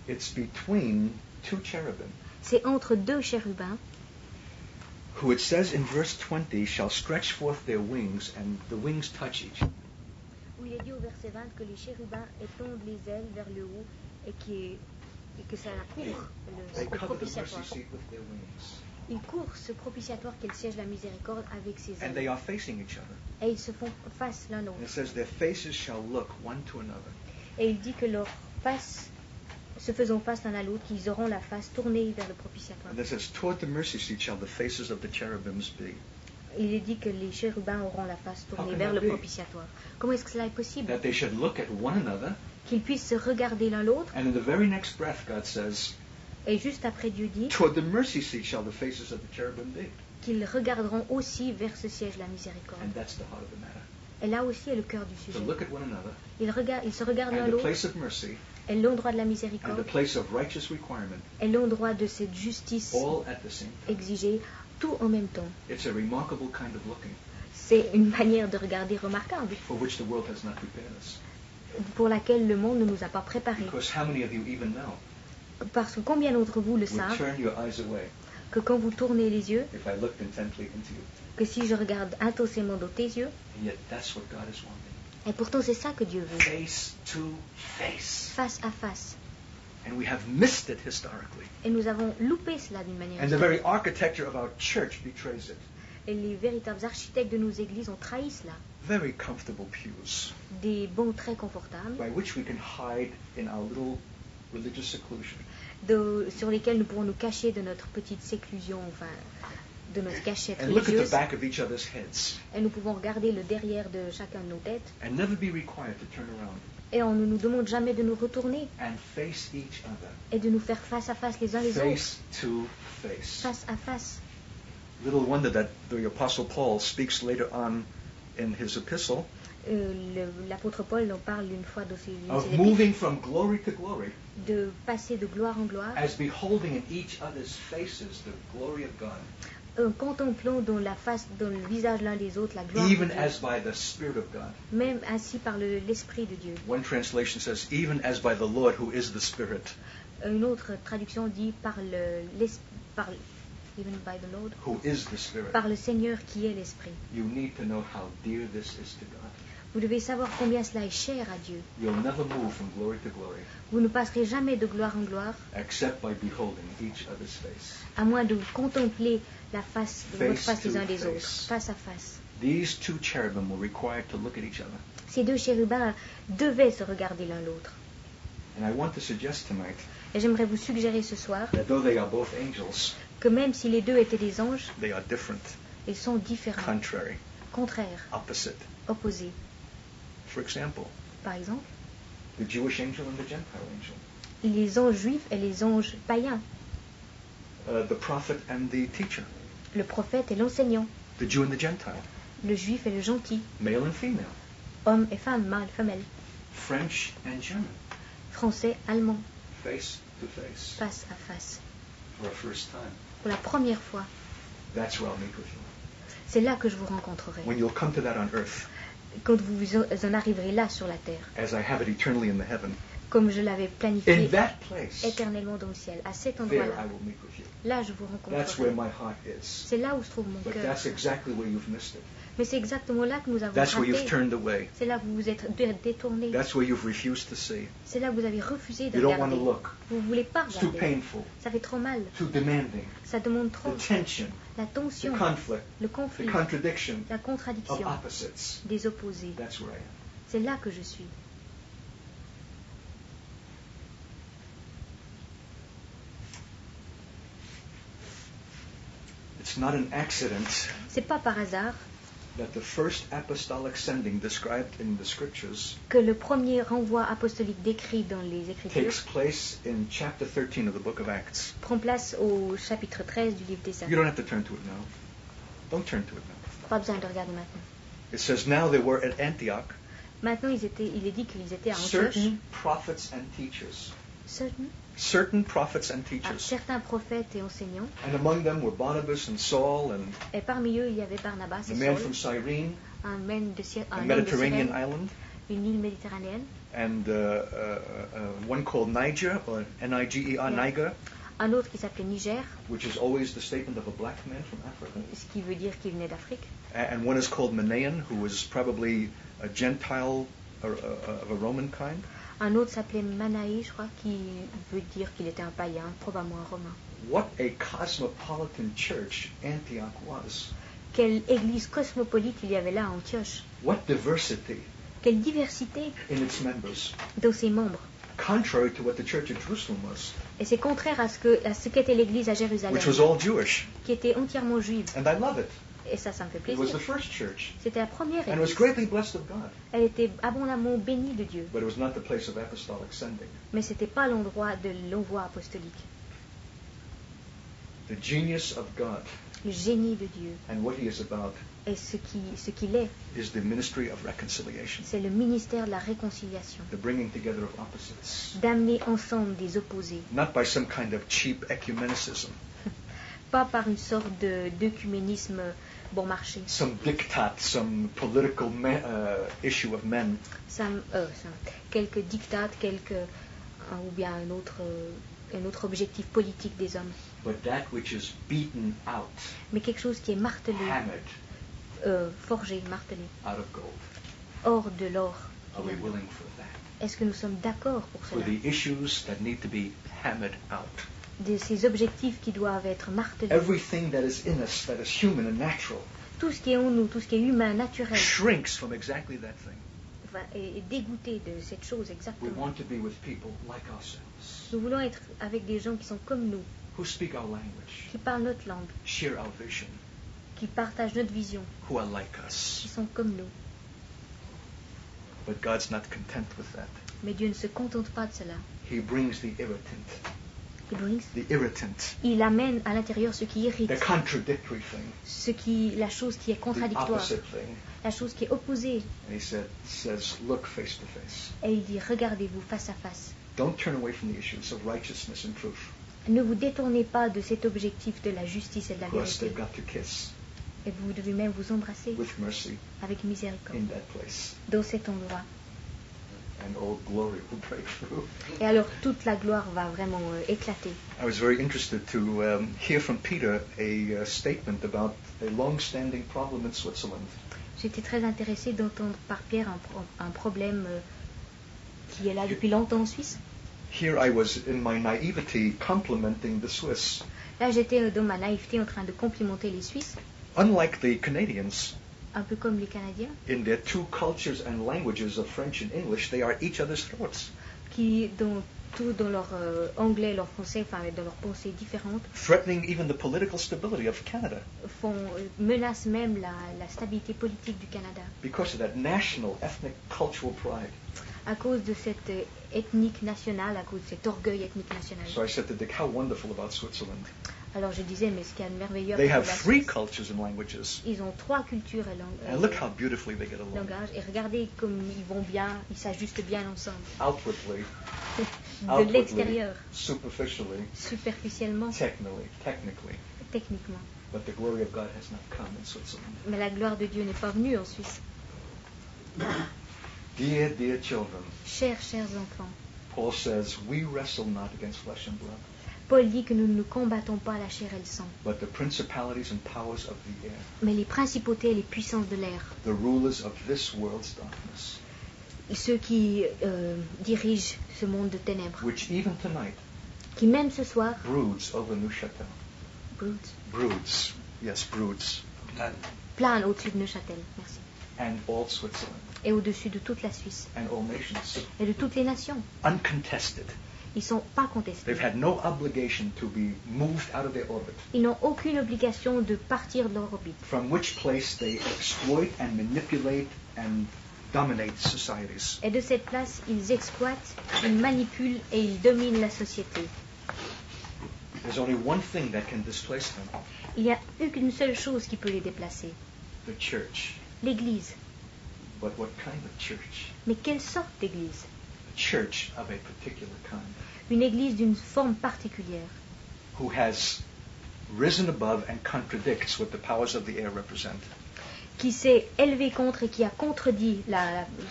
It's between two cherubim, C'est entre deux chérubins, who it says in verse 20 shall stretch forth their wings, and the wings touch each other. où il est dit au verset 20 que les chérubins étendent les ailes vers le haut et que ça court They le cover the propitiatoire. mercy seat with their wings, Ils courent ce propitiatoire qu'est le siège de la miséricorde avec ses and they ailes. are facing each other. Et ils se font face l'un And l'autre. it says their faces shall look one to another. Et il dit que leurs faces, se faisant face l'un à l'autre, qu'ils auront la face tournée vers le propitiatoire. And it says toward the mercy seat shall the faces of the cherubims be. Il est dit que les chérubins auront la face tournée How can vers that le be? propitiatoire. Comment est-ce que cela est possible? That they should look at one another, Qu'ils puissent se regarder l'un l'autre. and in the very next breath God says, Et juste après, Dieu dit toward the mercy seat shall the faces of the cherubim be. qu'ils regarderont aussi vers ce siège de la miséricorde. And that's the heart of the matter. Et là aussi est le cœur du To sujet. look at one another, Ils se regardent l'un and the l'autre, place of mercy, et l'endroit de la and the miséricorde, place of righteous requirement, et l'endroit de cette justice all at the same time. exigée, tout en même temps. It's a remarkable kind of looking C'est une manière de regarder remarquable, for which the world has not prepared us. pour laquelle le monde ne nous a pas préparés. Because how many of you even now Parce que combien d'entre vous le would savent, turn your eyes away que quand vous tournez les yeux, if I looked intently into you? que si je regarde intensément dans tes yeux, And yet that's what God is wanting. et pourtant c'est ça que Dieu veut, Face to face. face à face. And we have missed it historically. Et nous avons loupé cela d'une manière And the very historique. architecture of our church betrays it. Et les véritables architectes de nos églises ont trahi cela. Very comfortable pews Des bancs très confortables, by which we can hide in our little religious seclusion. sur lesquels nous pourrons nous cacher de notre petite séclusion, enfin, de notre cachette And look at the religieuse. back of each other's heads Et nous pouvons regarder le derrière de chacun de nos têtes. and never be required to turn around Et on ne nous demande jamais de nous retourner and face each other. et de nous faire face à face les uns les autres. Face to face. Face à face. Little wonder that the Apostle Paul speaks later on in his epistle L'apôtre Paul en parle une fois dans ses of épîtres, moving from glory to glory de passer de gloire en gloire, as beholding in each other's faces the glory of God, contemplant dans le visage l'un des autres la gloire de even Dieu, as by the Spirit of God. même ainsi par l'Esprit de Dieu. One translation says, even as by the Lord who is the Spirit, Une autre traduction dit even by the Lord, who is the Spirit. par le Seigneur qui est l'Esprit. You need to know how dear this is to God. Vous devez savoir combien cela est cher à Dieu. You'll never move from glory to glory Vous ne passerez jamais de gloire en gloire, except by beholding each other's face. à moins de contempler la face, votre Face face les to uns des face. autres, face à face. These two cherubim were required to look at each other. Ces deux chérubins devaient se regarder l'un l'autre. And I want to suggest tonight Et j'aimerais vous suggérer ce soir that though they are both angels, que même si les deux étaient des anges, they are different, ils sont différents, contrary, contraires, opposite. opposés. For example, Par exemple, the Jewish angel and the Gentile angel, les anges juifs et les anges païens, the prophet and the teacher, le prophète et l'enseignant, the Jew and the Gentile, le juif et le gentil, male and female, homme et femme, mâle, femelle, French and German, français, allemand, face to face, face à face. for a first time. Pour la première fois, That's where I'll meet with you. c'est là que je vous rencontrerai. When you'll come to that on earth, Quand vous en arriverez là sur la terre, as I have it eternally in the heaven, comme je l'avais in planifié that place, éternellement dans le ciel, à cet there endroit-là, I will meet with you. là je vous That's where rencontrerai. my heart is. C'est là où se trouve mon But cœur. that's exactly where you've missed it. Mais c'est exactement là que nous avons That's where you've raté. turned away. C'est là que vous vous êtes détourné. That's where you've refused to see. C'est là que vous avez refusé de You don't want regarder. to look. Vous ne voulez pas It's too regarder. painful, Ça fait trop mal. too demanding. Ça demande trop. The tension, La the tension, conflict, le the conflit, contradiction la of contradiction opposites. des opposés. That's where I am. C'est là que je suis. It's not an accident C'est pas par hasard that the first apostolic sending described in the scriptures que le premier renvoi apostolique décrit dans les Écritures takes place in chapter 13 of the book of Acts. prend place au chapitre 13 du livre des Actes. You don't have to turn to it now. Don't turn to it now. Pas besoin de regarder maintenant. It says, now they were at Antioch Maintenant, il est dit qu'ils étaient à Antioche. certain prophets and teachers. Certain- Certain prophets and teachers. certains prophètes et enseignants. And among them were Barnabas and Saul and Et parmi eux, il y avait Barnabas the et man Saul, from Cyrene, un Maine de a un homme de Mediterranean Cyrène, island, une île méditerranéenne, and one called Niger, or Niger, Yeah. Niger, un autre qui s'appelait Niger, which is always the statement of a black man from Africa. ce qui veut dire qu'il venait d'Afrique. And one is called Manaen, who was probably a Gentile of a Roman kind. Un autre s'appelait Manaï, je crois, qui veut dire qu'il était un païen, probablement un romain. What a cosmopolitan church Antioch was. Quelle église cosmopolite il y avait là à Antioche. What diversity Quelle diversité in its members. dans ses membres. Contrary to what the church at Jerusalem was, Et c'est contraire à ce qu'était l'église à Jérusalem, which was all Jewish. qui était entièrement juive. And I love it. Et ça me fait It was the plaisir. first church. C'était la première And it was église. greatly blessed of God. Elle était abondamment bénie de Dieu. But it was not the place of apostolic sending. Mais ce n'était pas l'endroit de l'envoi apostolique. The genius of God Le génie de Dieu and what He is about et ce qu'il est, is the ministry of reconciliation, c'est le ministère de la réconciliation. the bringing together of opposites, D'amener ensemble des opposés. not by some kind of cheap ecumenicism, Pas par une sorte d'œcuménisme bon marché. some diktat, some political issue of men, Quelques dictats, ou bien un autre objectif politique des hommes. but that which is beaten out, Mais quelque chose qui est martelé, hammered forgé, martelé, out of gold. hors de l'or. Are we willing for that? Est-ce que nous sommes d'accord pour For cela? the issues that need to be hammered out. De ces objectifs qui doivent être martelés. Everything that is in us, that is human and natural, Tout ce qui est en nous, tout ce qui est humain, naturel, shrinks from exactly that thing. est dégoûté de cette chose We exactement. want to be with people like ourselves, Nous voulons être avec des gens qui sont comme nous, who speak our language, qui parlent notre langue, share our vision, qui partagent notre vision, who are like qui us. sont comme nous. But God's not content with that. Mais Dieu ne se contente pas de cela. He brings the irritant, Il amène à l'intérieur ce qui irrite, the contradictory thing, la chose qui est the contradictoire, opposite thing. la chose qui est opposée. And he says, look face to face. Et il dit, regardez-vous face à face. Don't turn away from the issues of righteousness and truth, Ne vous détournez pas de cet objectif de la justice et de la because vérité. they've got to kiss Et vous devez même vous embrasser with mercy avec miséricorde in that place. dans cet endroit. And all glory will break through. Et alors toute la gloire va vraiment éclater. I was very interested to hear from Peter a statement about a long-standing problem in Switzerland. J'étais très intéressée d'entendre par Pierre un problème qui est là depuis longtemps en Suisse. Here I was in my naivety complimenting the Swiss. Là j'étais dans ma naïveté en train de complimenter les Suisses, Unlike the Canadians, un peu comme les Canadiens, in their two cultures and languages of French and English, they are at each other's throats, qui dans leur anglais, leur français, enfin dans leurs pensées différentes, threatening even the political stability of Canada menacent même la stabilité politique du Canada because of that national, ethnic, cultural pride. à cause de cette ethnique nationale, à cause de cet orgueil ethnique national. So I said to Dick, how wonderful about Switzerland. Alors je disais, mais ce qu'il y a de merveilleux They à have la 3 Suisse, cultures and languages, ils ont 3 cultures et and look how beautifully they get along. langages, et regardez comme ils vont bien, ils s'ajustent bien ensemble. Outwardly, De l'extérieur, superficially, superficiellement, technically. techniquement. But the glory of God has not come in Switzerland. Mais la gloire de Dieu n'est pas venue en Suisse. Dear, dear children, Chers enfants, Paul says, we wrestle not against flesh and blood, Paul dit que nous ne combattons pas la chair et le sang, but the principalities and powers of the air, mais les principautés et les puissances de l'air, the rulers of this world's darkness, ceux qui dirigent ce monde de ténèbres, which even tonight qui même ce soir broods over Neuchâtel. broods, Broods. planent au-dessus de Neuchâtel, merci, And all Switzerland, et au-dessus de toute la Suisse and all nations, et de toutes les nations. uncontested. Ils ne sont pas contestés. They've had no obligation to be moved out of their orbit, Ils n'ont aucune obligation de partir de leur orbite, from which place they exploit and manipulate and dominate societies. et de cette place, ils exploitent, ils manipulent et ils dominent la société. There's only one thing that can displace them, Il n'y a qu'une seule chose qui peut les déplacer, the church. l'Église. But what kind of church? Mais quelle sorte d'Église? A church of a particular kind, Une Église d'une forme particulière, who has risen above and contradicts what the powers of the air represent. qui s'est élevé contre et qui a contredit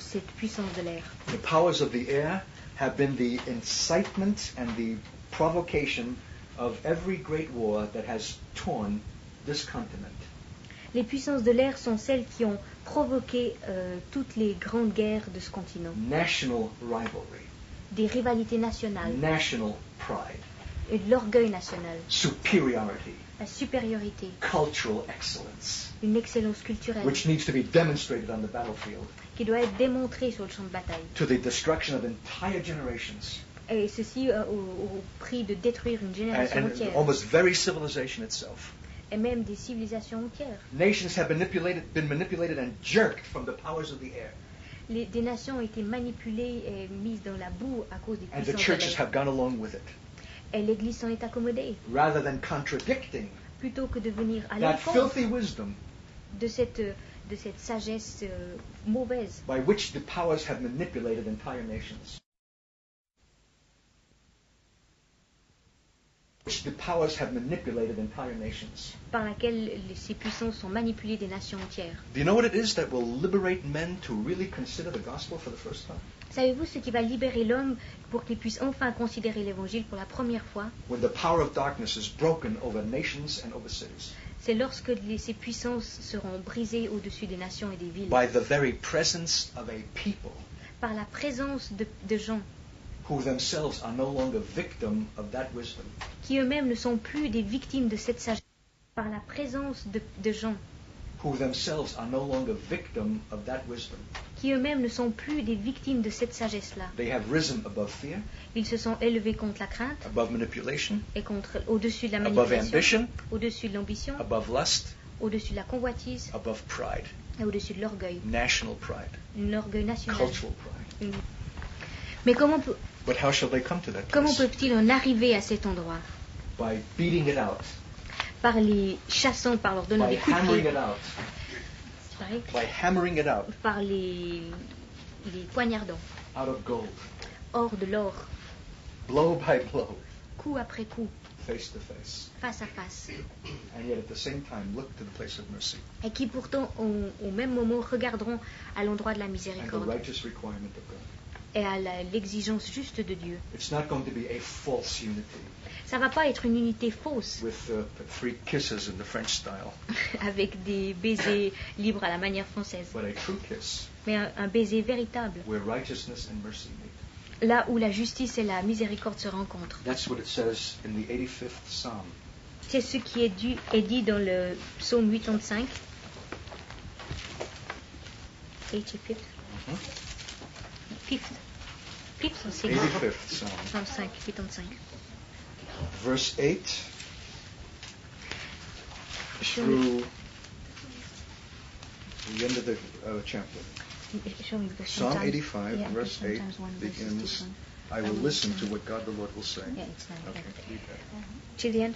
cette puissance de l'air. The powers of the air have been the incitement and the provocation of every great war that has torn this continent. Les puissances de l'air sont celles qui ont provoqué toutes les grandes guerres de ce continent. National rivalry, Des rivalités nationales, national pride, et de l'orgueil national, superiority, la supériorité, cultural excellence, une excellence culturelle which needs to be demonstrated on the battlefield qui doit être démontrée sur le champ de bataille. to the destruction of entire generations Et ceci au prix de détruire une génération and entière, almost very civilization itself. et même des civilisations entières. Nations have been manipulated and jerked from the powers of the air, Des nations ont été manipulées et mises dans la boue à cause des and the puissances de churches l'air. have gone along with it, Et l'Église s'en est accommodée, rather than contradicting plutôt que de venir à that l'encontre filthy wisdom de cette sagesse mauvaise by which the powers have manipulated entire nations. Which the powers have manipulated entire nations. par laquelle ces puissances ont manipulé des nations entières. Do you know what it is that will liberate men to really consider the gospel for the first time? Savez-vous ce qui va libérer l'homme pour qu'il puisse enfin considérer l'Évangile pour la première fois? When the power of darkness is broken over nations and over cities. C'est lorsque ces puissances seront brisées au-dessus des nations et des villes, By the very presence of a people par la présence de gens who themselves are no longer victim of that wisdom. qui eux-mêmes ne sont plus des victimes de cette sagesse, par la présence de gens Who themselves are no longer victim of that wisdom. qui eux-mêmes ne sont plus des victimes de cette sagesse-là. They have risen above fear, Ils se sont élevés contre la crainte above manipulation, et au-dessus de la above manipulation, ambition, au-dessus de l'ambition, above lust, au-dessus de la convoitise above pride, et au-dessus de l'orgueil, national pride, un orgueil national. cultural pride. Mais But how shall they come to that comment place? peuvent-ils en arriver à cet endroit? By beating it out, Par les chassant, par leur donnant by des coups de hammering pied, it out, by hammering it out par les poignardants, out of gold, hors de l'or, blow by blow, coup après coup, face to face, face à face, and yet at the same time look to the place of mercy et qui pourtant au même moment regarderont à l'endroit de la and the miséricorde righteous requirement of God. et à l'exigence juste de Dieu. It's not going to be a false unity Ça va pas être une unité fausse with 3 kisses in the French style, avec des baisers libres à la manière française, but a true kiss mais un baiser véritable, where righteousness and mercy meet. là où la justice et la miséricorde se rencontrent. That's what it says in the 85th Psalm. C'est ce qui est dit dans le psaume 85. 85th. Fifth. Fifth, c'est 85th Psalm. 85, 85. Verse 8 through the end of the chapter. Psalm 85, Yeah, verse 8 sometimes one verse is begins, different. I will listen to what God the Lord will say. Yeah, it's like Okay, that. read that. Till the end.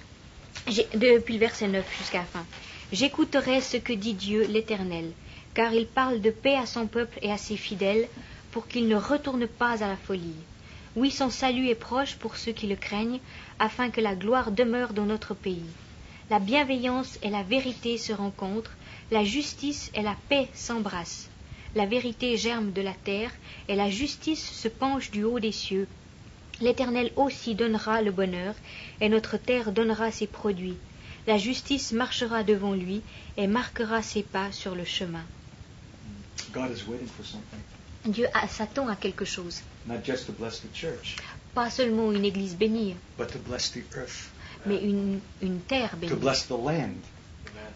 Depuis le verset 9 jusqu'à la fin. J'écouterai ce que dit Dieu l'Éternel, car il parle de paix à son peuple et à ses fidèles, pour qu'ils ne retournent pas à la folie. Oui, son salut est proche pour ceux qui le craignent, afin que la gloire demeure dans notre pays. La bienveillance et la vérité se rencontrent, la justice et la paix s'embrassent. La vérité germe de la terre, et la justice se penche du haut des cieux. L'Éternel aussi donnera le bonheur, et notre terre donnera ses produits. La justice marchera devant lui, et marquera ses pas sur le chemin. God is waiting for something, Dieu s'attend à quelque chose. not just to bless the church, Pas seulement une église bénie, but to bless the earth, mais une terre to bénie. bless the land.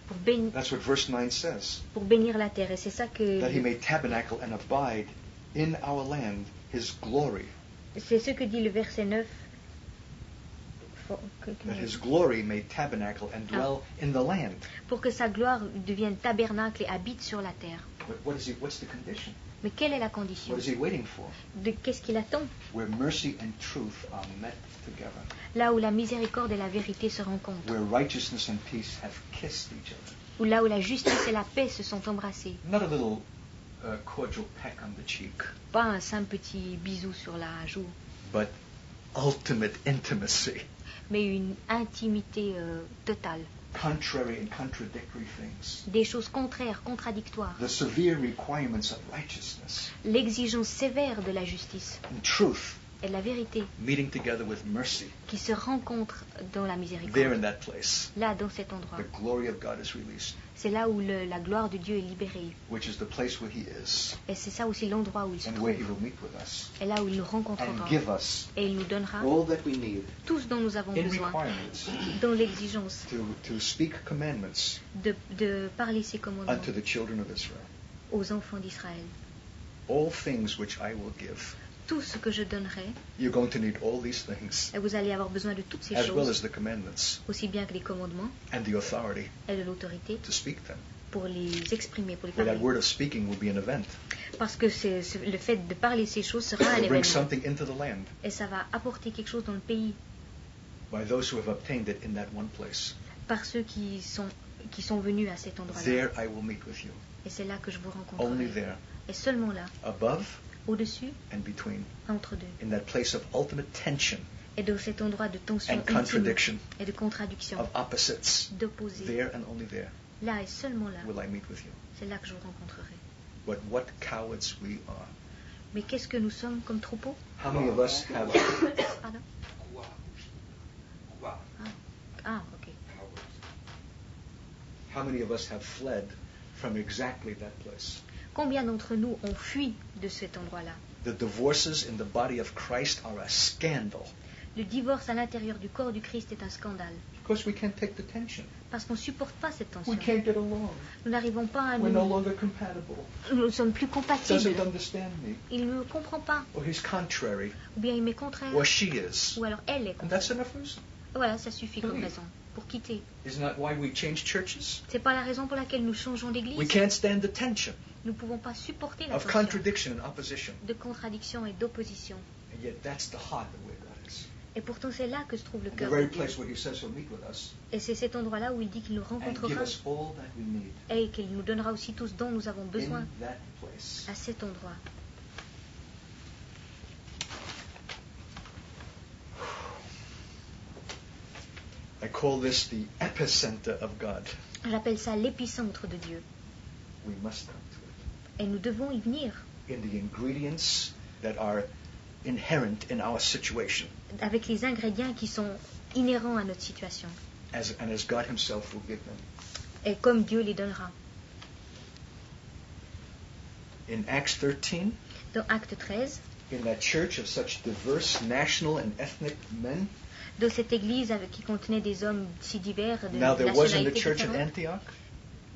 Pour That's what verse 9 says, bénir la terre. Et c'est ça that he que may tabernacle and abide in our land his glory, c'est ce que dit le verset 9. that his glory may tabernacle and dwell in the land. Pour que sa gloire devienne tabernacle et habite sur la terre. But what's the condition? Mais quelle est la condition? What is he waiting for? Qu'est-ce qu'il attend? Where mercy and truth are met together, Là où la miséricorde et la vérité se rencontrent. where righteousness and peace have kissed each other. Ou là où la justice et la paix se sont embrassées. Not a little cordial peck on the cheek, Pas un simple petit bisou sur la joue, but ultimate intimacy, mais une intimité totale, contrary and contradictory things, des choses contraires, contradictoires, the severe requirements of righteousness l'exigence sévère de la justice and truth, et de la vérité meeting together with mercy. qui se rencontrent dans la There miséricorde. in that place, Là, dans cet endroit, the glory of God is released, c'est là où la gloire de Dieu est libérée. which is the place where He is Et c'est ça aussi l'endroit où il se and trouve. where He will meet with us Et là où il nous and rencontrera. give us Et il nous donnera all that we need tout ce dont nous avons in besoin requirements dans l'exigence to speak commandments de parler ses commandements unto the children of Israel. aux enfants d'Israël. All things which I will give. Tout ce que je donnerai, You're going to need all these things, et vous allez avoir besoin de toutes ces as well choses, as the commandments aussi bien que les commandements and the authority et de l'autorité, to speak them. pour les exprimer, pour les Where that parler. word of speaking will be an event. Parce que le fait de parler ces choses sera un It will bring événement. something into the land Et ça va apporter quelque chose dans le pays by those who have obtained it in that one place. par ceux qui sont venus à cet endroit-là. There I will meet with you. Et c'est là que je vous Only rencontrerai. there, Et seulement là, above au-dessus, and between, entre deux. in that place of ultimate tension, Et dans cet endroit de tension And ultime contradiction. et de contradiction, of opposites, d'opposés. there and only there Là et seulement là, will I meet with you. c'est là que je vous rencontrerai. But what cowards we are. Mais qu'est-ce que nous sommes comme troupeau? How many of us have Pardon? Quoi? Ah, ok. how many of us have fled from exactly that place? Combien d'entre nous ont fui de cet endroit-là? The divorces in the body of Christ are a scandal Le divorce à l'intérieur du corps du Christ est un scandale. because we can't take the tension. Parce qu'on ne supporte pas cette tension. We can't get along. Nous n'arrivons pas à We're no nous... longer compatible. Nous ne sommes plus compatibles. Doesn't understand me. Il ne me comprend pas. Or he's contrary. Ou bien il m'est contraire. Or she is. Ou alors elle est And that's contraire. enough reason. Voilà, ça suffit comme Oui. raison. Pour quitter. Isn't that why we change churches? C'est pas la raison pour laquelle nous changeons We d'église. can't stand the tension Nous ne pouvons pas supporter la of tension contradiction and opposition. de contradiction et d'opposition. And yet that's the heart of where God is. Et pourtant c'est là que se trouve le The cœur very de Dieu. place where he says he'll meet with us Et c'est cet endroit-là où il dit qu'il nous and give rencontrera us all that we need et qu'il nous donnera aussi tout ce dont nous avons besoin in that place. à cet endroit. I call this the epicenter of God. J'appelle ça l'épicentre de Dieu. We must come to it. Et nous devons y venir In the ingredients that are inherent in our situation, avec les ingrédients qui sont inhérents à notre situation. and as God himself will give them. Et comme Dieu les donnera. In Acts 13, Dans Acte 13, in that church of such diverse national and ethnic men, dans cette église qui contenait des hommes si divers de now there was in the nationalités church at différentes. Antioch,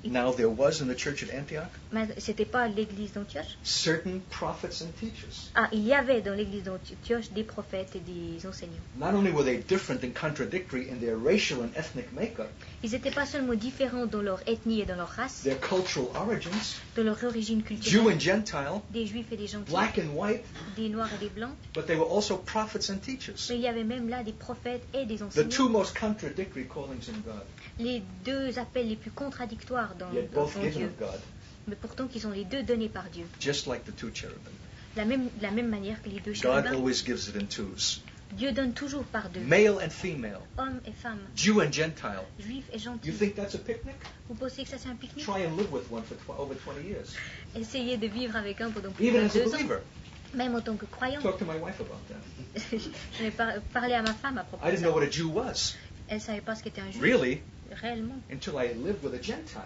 now there was in the church at Antioch, Mais c'était pas l'église d'Antioche. certain prophets and teachers. Ah, il y avait dans l'église d'Antioche des prophètes et des enseignants. Not only were they different and contradictory in their racial and ethnic makeup, Ils n'étaient pas seulement différents dans leur ethnie et dans leur race, their cultural origins, dans leur origine Jew culturelle, and Gentile, des juifs et des gentils, black and white, des noirs et des blancs, but they were also prophets and teachers. mais il y avait même là des prophètes et des The two enseignants. most contradictory callings in God, Les deux appels les plus contradictoires dans yet both given Dieu, of God, mais pourtant qui sont les deux donnés par Dieu. just like the two cherubim. De la même manière que les deux God chérubins, always gives it in twos, Dieu donne toujours par deux, male and female, hommes et femmes, Jew and Gentile. juifs et You gentils. think that's a picnic? Vous pensez que ça c'est un pique-nique? Try and live with one for over 20 years. Essayez de vivre avec un pendant plus Even de as a 2 ans, believer. même en tant que croyant. Talk to my wife about that. Je vais parler à ma femme à propos I de didn't know ça. what a Jew was, Elle ne savait pas ce qu'était un juif, really, réellement. until I lived with a Gentile.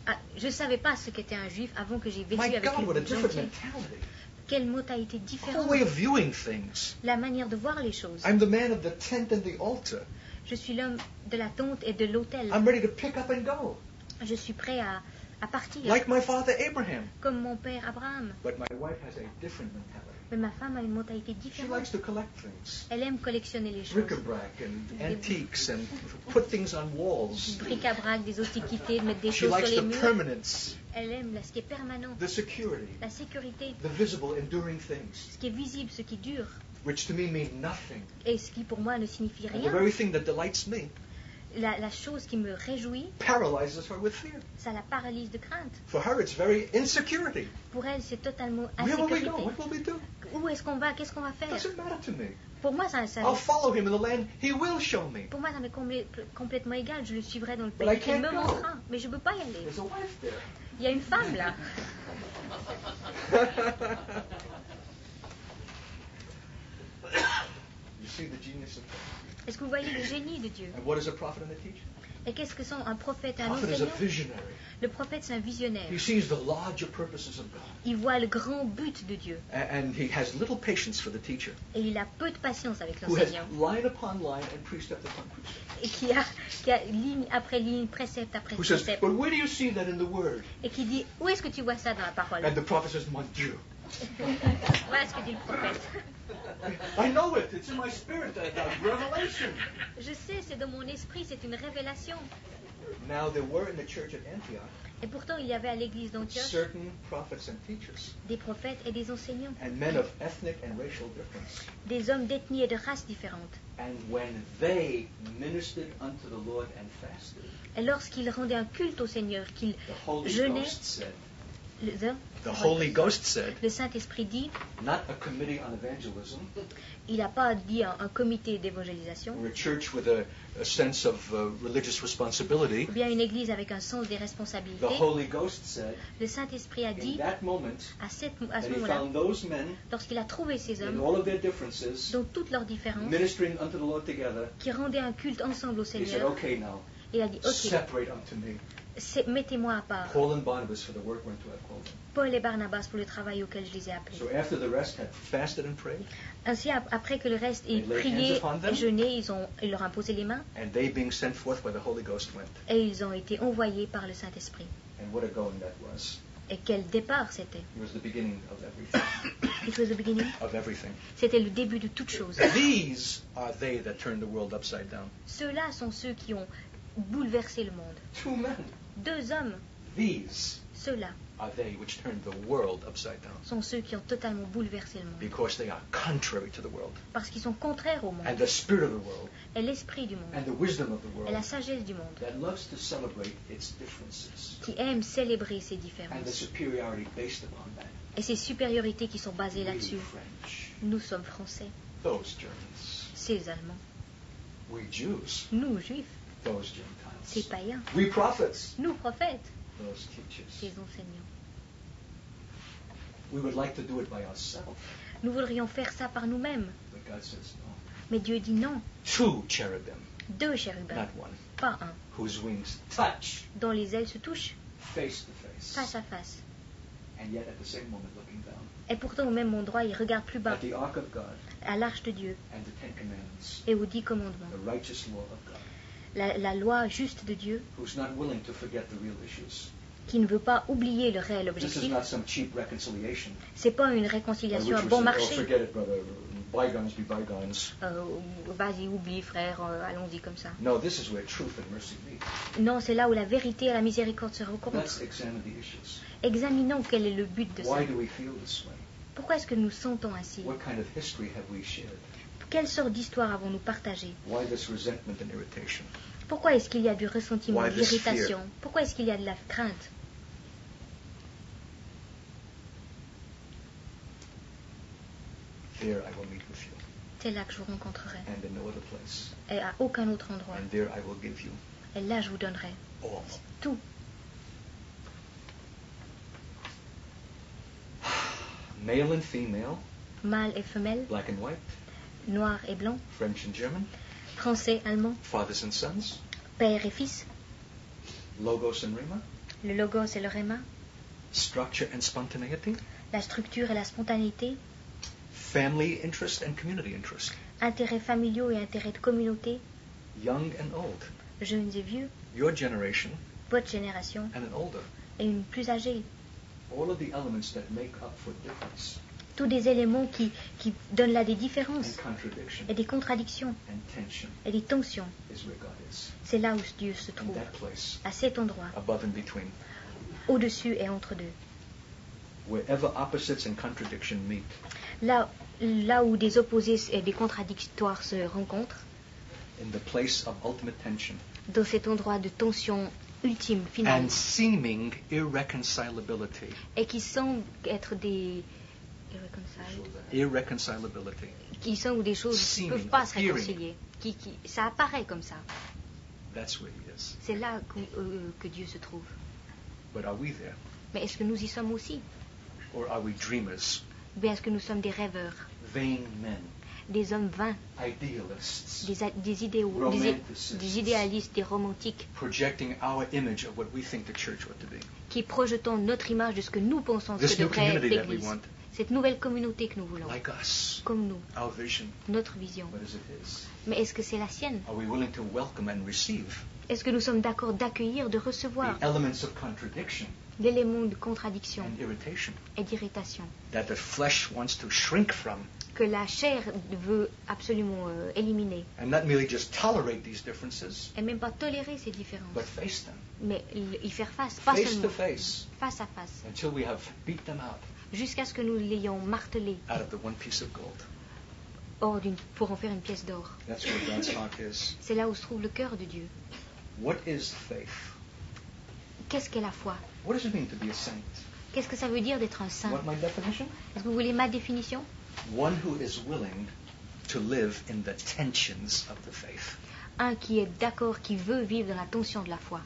Ah, je ne savais pas ce qu'était un juif avant que j'ai vécu My avec God, what a une different gentille. mentality. Quelle mentalité Whole différente. way of viewing things. La manière de voir les choses. I'm the man of the tent and the altar. Je suis l'homme de la tente et de l'autel. I'm ready to pick up and go, Je suis prêt à partir, like my father Abraham. comme mon père Abraham. But my wife has a different mentality. Mais ma femme a une mentalité She différente. likes to collect things, Elle aime collectionner les choses. bric-a-brac and antiques, and put things on walls. Bric-à-brac, des antiquités, de mettre des She choses sur likes les the murs. permanence, Elle aime ce qui est permanent, the security, la sécurité, the visible, enduring things, ce qui est visible, ce qui dure, which to me mean nothing. et ce qui pour moi ne signifie And the rien. very thing that delights me La chose qui me réjouit, paralyzes her with fear. ça la paralyse de crainte. For her, it's very insecurity. Pour elle, c'est totalement Where will we insécurité. go? What will we do? Où est-ce qu'on va? Qu'est-ce qu'on va faire? Doesn't matter to me. Pour moi, I'll follow him in the land he will show me. pour moi, ça m'est complètement égal. Je le suivrai dans le But I pays qu'il can't me go. montrera. Mais je ne peux pas y aller. There's a wife there. Il y a une femme là. You see the genius of God. Est-ce que vous voyez le génie de Dieu? And what is a prophet and a teacher? Et qu'est-ce que sont un prophète et un Prophet is a enseignant? visionary. Le prophète, c'est un visionnaire. He sees the larger purposes of God. Il voit le grand but de Dieu. And he has little patience for the teacher, Et il a peu de patience avec who has l'enseignant. line upon line and precept upon precept. Et qui a ligne après ligne, précepte après Who says, précepte. but where do you see that in the Word? Et qui dit, où est-ce que tu vois ça dans la parole? And the prophet says, mon Dieu. Voilà ce que dit le prophète. I know it. It's in my spirit. That revelation. Je sais, c'est dans mon esprit, c'est une révélation. Now there were in the church at Antioch Et pourtant, il y avait à l'église d'Antioche certain prophets and teachers des prophètes et des enseignants, and men of ethnic and racial difference. des hommes d'ethnie et de races différentes. And when they ministered unto the Lord and fasted, Et lorsqu'ils rendaient un culte au Seigneur, qu'ils the Holy jeûnaient, Ghost said, the Holy Ghost said, le Saint-Esprit dit, not a committee on evangelism, il n'a pas dit un comité d'évangélisation, or a church with a sense of religious responsibility. ou bien une église avec un sens des The responsabilités. Holy Ghost said, Le Saint-Esprit a in dit, that moment, à ce that he moment-là, found those men, lorsqu'il a trouvé ces in hommes, all of their differences, dont toutes leurs différences, ministering unto the Lord together, qui rendaient un culte ensemble au he said, Seigneur, okay now, il a dit, ok, separate unto me mettez-moi à part Paul and Barnabas for the work whereunto I've called them. Paul et Barnabas pour le travail auquel je les ai appelés. So after the rest had fasted and prayed, Ainsi, après que le reste ait They laid prié hands upon them. et jeûné, ils leur ont imposé les mains and they being sent forth by the Holy Ghost went. et ils ont été envoyés par le Saint-Esprit. And what a going that was. Et quel départ c'était! It was the beginning of everything. It was the beginning. Of everything. C'était le début de toute chose. These are they that turned the world upside down. Ceux-là sont ceux qui ont bouleversé le monde. 2 men. 2 hommes, These ceux-là, are they which turned the world upside down. sont ceux qui ont totalement bouleversé le monde. Because they are contrary to the world. Parce qu'ils sont contraires au monde. And the spirit of the world. Et l'esprit du monde. And the wisdom of the Et world. la sagesse du monde. That loves to celebrate its differences. Qui aime célébrer ses And the différences. superiority based upon that. Et ses supériorités qui sont basées We là-dessus. French. Nous sommes français. Those Germans. Ces Allemands. We Jews. Nous, juifs. Those Ces Gentiles. païens. We prophets. Nous, prophètes. Those teachers. Ces enseignants. We would like to do it by ourselves. Nous voudrions faire ça par nous-mêmes. But God says no. Mais Dieu dit non. 2 cherubim, 2 chérubins, not one, pas un, whose wings touch dont les ailes se touchent face to face. face à face. And yet at the same moment looking down Et pourtant au même endroit, ils regardent plus bas, at the ark of God à l'arche de Dieu and the 10 commandments, et aux 10 commandements. the righteous law of God, La loi juste de Dieu, who's not willing to forget the real issues. qui ne veut pas oublier le réel This is objectif. not some cheap reconciliation. C'est pas une Which réconciliation à we bon say, oh, marché. forget it, brother. Bygones be bygones. Vas-y, oublie frère, allons-y comme ça. No, this is where truth and mercy meet. Non, c'est là où la vérité et la miséricorde se Let's rencontrent. examine the issues. Examinons quel est le but de ça. Why do we feel this way? Pourquoi est-ce que nous sentons ainsi? What kind of history have we shared? Quelle sorte d'histoire avons-nous partagé? Why this resentment and irritation? Pourquoi est-ce qu'il y a du ressentiment, Why de this l'irritation? fear? Pourquoi est-ce qu'il y a de la crainte? There I will meet with you, C'est là que je vous rencontrerai. and in no other place. Et à aucun autre endroit. And there I will give you Et là, je vous donnerai all. tout. Male and female, Mâle et femelle, black and white, noir et blanc, French and German, français, allemand, fathers and sons, père et fils, logos and rhema, le logos et le rhéma, structure and spontaneity, la structure et la spontanéité, family interest and community interest, intérêts familiaux et intérêts de communauté, young and old, jeunes et vieux, your generation votre génération and an older. et une plus âgée. All of the elements that make up for difference Tous des éléments qui donnent là des and différences contradiction et des contradictions and tension et des tensions. is where God is. C'est là où Dieu se In trouve, that place, à cet endroit, above and between, au-dessus et entre deux. wherever opposites and contradiction meet, Là où des opposés et des contradictoires se rencontrent, in the place of ultimate tension dans cet endroit de tension ultime, finale, and seeming irreconcilability, et qui semblent être des irreconcilability, qui sont ou des choses qui ne peuvent pas se réconcilier. Ça apparaît comme ça. That's where he is. C'est là que Dieu se trouve. But are we there? Mais est-ce que nous y sommes aussi? Or are we dreamers, Ou bien est-ce que nous sommes des rêveurs, vain men, des hommes vains, idealists, des idéalistes, des romantiques, projecting our image of what we think the church ought to be? qui projetons notre image de ce que nous pensons This que new devrait être community that we l'Église. want, Cette nouvelle communauté que nous voulons, like us, comme nous, our vision, notre vision. what is it his? Mais est-ce que c'est la sienne? Are we willing to welcome and receive Est-ce que nous sommes d'accord d'accueillir, de recevoir the elements of contradiction l'élément de contradiction and irritation et d'irritation that the flesh wants to shrink from, que la chair veut absolument éliminer? and not merely just tolerate these differences, Et même pas tolérer ces différences, but face them, mais y faire face, pas face seulement to face, face à face, until we have beat them out jusqu'à ce que nous l'ayons martelé of the one piece of gold. pour en faire une pièce d'or. That's where God's heart is. C'est là où se trouve le cœur de Dieu. What is faith? Qu'est-ce qu'est la foi? What does it mean to be a saint? Qu'est-ce que ça veut dire d'être un saint? Want my definition? Est-ce que vous voulez ma définition? One who is willing to live in the tensions of the faith. Un qui est d'accord, qui veut vivre dans la tension de la foi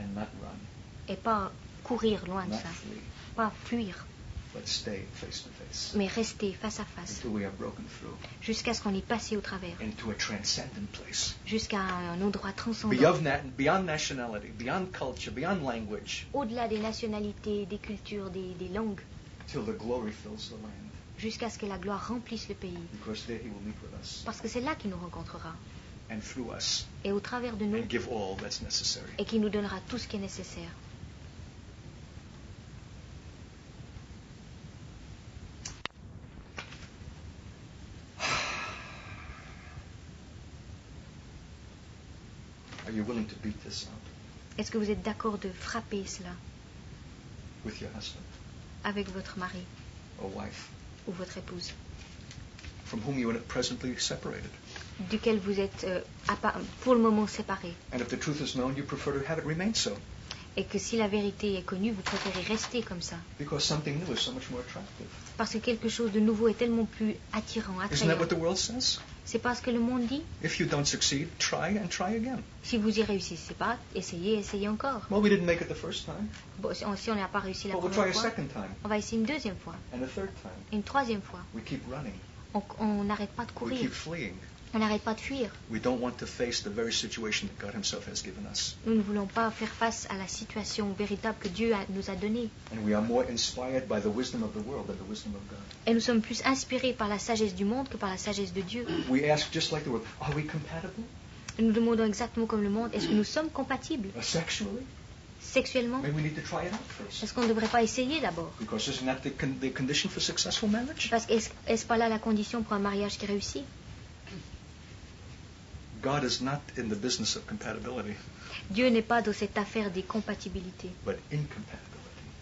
And not run, et pas courir loin de not ça, flee, pas fuir, but stay face to face mais rester face à face until we are broken through jusqu'à ce qu'on ait passé au travers, into a transcendent place. jusqu'à un endroit transcendant, Beyond nationality, beyond culture, beyond language, au-delà des nationalités, des cultures, des langues, till the glory fills the land. jusqu'à ce que la gloire remplisse le pays. Because there he will meet with us Parce que c'est là qu'il nous rencontrera, and through us et au travers de nous, and give all that's necessary. et qu'il nous donnera tout ce qui est nécessaire. Are you willing to beat this out Est-ce que vous êtes d'accord de frapper cela with your husband avec votre mari or wife ou votre épouse, from whom you are presently separated? duquel vous êtes pour le moment séparés, And if the truth is known, you prefer to have it remain so et que si la vérité est connue, vous préférez rester comme ça, because something new is so much more attractive. parce que quelque chose de nouveau est tellement plus attirant, Isn't that attrayant. what the world says? C'est pas ce que le monde dit. If you don't succeed, try and try again. Si vous y réussissez pas, essayez encore. Well, we didn't make it the first time, Bon, si on n'a pas réussi la but we'll try première a fois, second time on va essayer une deuxième fois, and a third time. et une troisième fois. We keep running. On n'arrête pas de We courir, keep fleeing. on n'arrête pas de fuir. We don't want to face the very situation that God himself has given us. Nous ne voulons pas faire face à la situation véritable que Dieu nous a donnée. And we are more inspired by the wisdom of the world than the wisdom of God. Et nous sommes plus inspirés par la sagesse du monde que par la sagesse de Dieu. We ask just like the world, are we compatible? Et nous demandons exactement comme le monde, est-ce que nous sommes compatibles Sexually? sexuellement? Maybe we need to try it out first. Est-ce qu'on ne devrait pas essayer d'abord? Because isn't that the condition for successful marriage? Parce qu'est-ce pas là la condition pour un mariage qui réussit? God is not in the business of compatibility, Dieu n'est pas dans cette affaire des compatibilités, but incompatibility.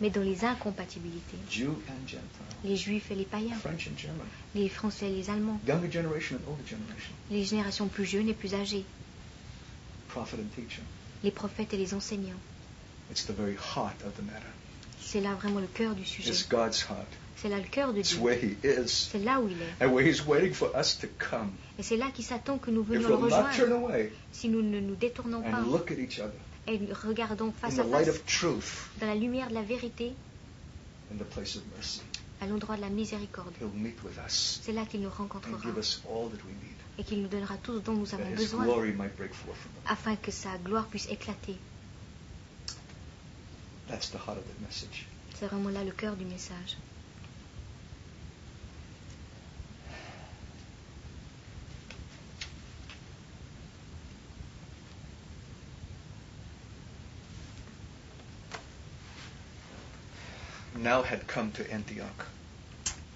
mais dans les incompatibilités. Jew and Gentile, Les Juifs et les païens, French and German, les Français et les Allemands, younger generation and older generation, les générations plus jeunes et plus âgées, prophet and teacher. les prophètes et les enseignants. It's the very heart of the matter. C'est là vraiment le cœur du sujet. It's God's heart. C'est là le cœur de It's Dieu. where He is, C'est là où il est. and where He's waiting for us to come. Et c'est là qu'il s'attend que nous If venions le we'll not turn rejoindre. away Si nous ne nous détournons pas and look at each other et regardons in face the à light face, of truth, dans la lumière de la vérité, in the place of mercy, à l'endroit de la miséricorde, He'll meet with us c'est là qu'il nous and rencontrera give us all that we need, et qu'il nous donnera tout ce dont nous that avons His besoin glory might break forth from us. afin que sa gloire puisse éclater. That's the heart of the message. C'est vraiment là le cœur du message. Now had come to Antioch,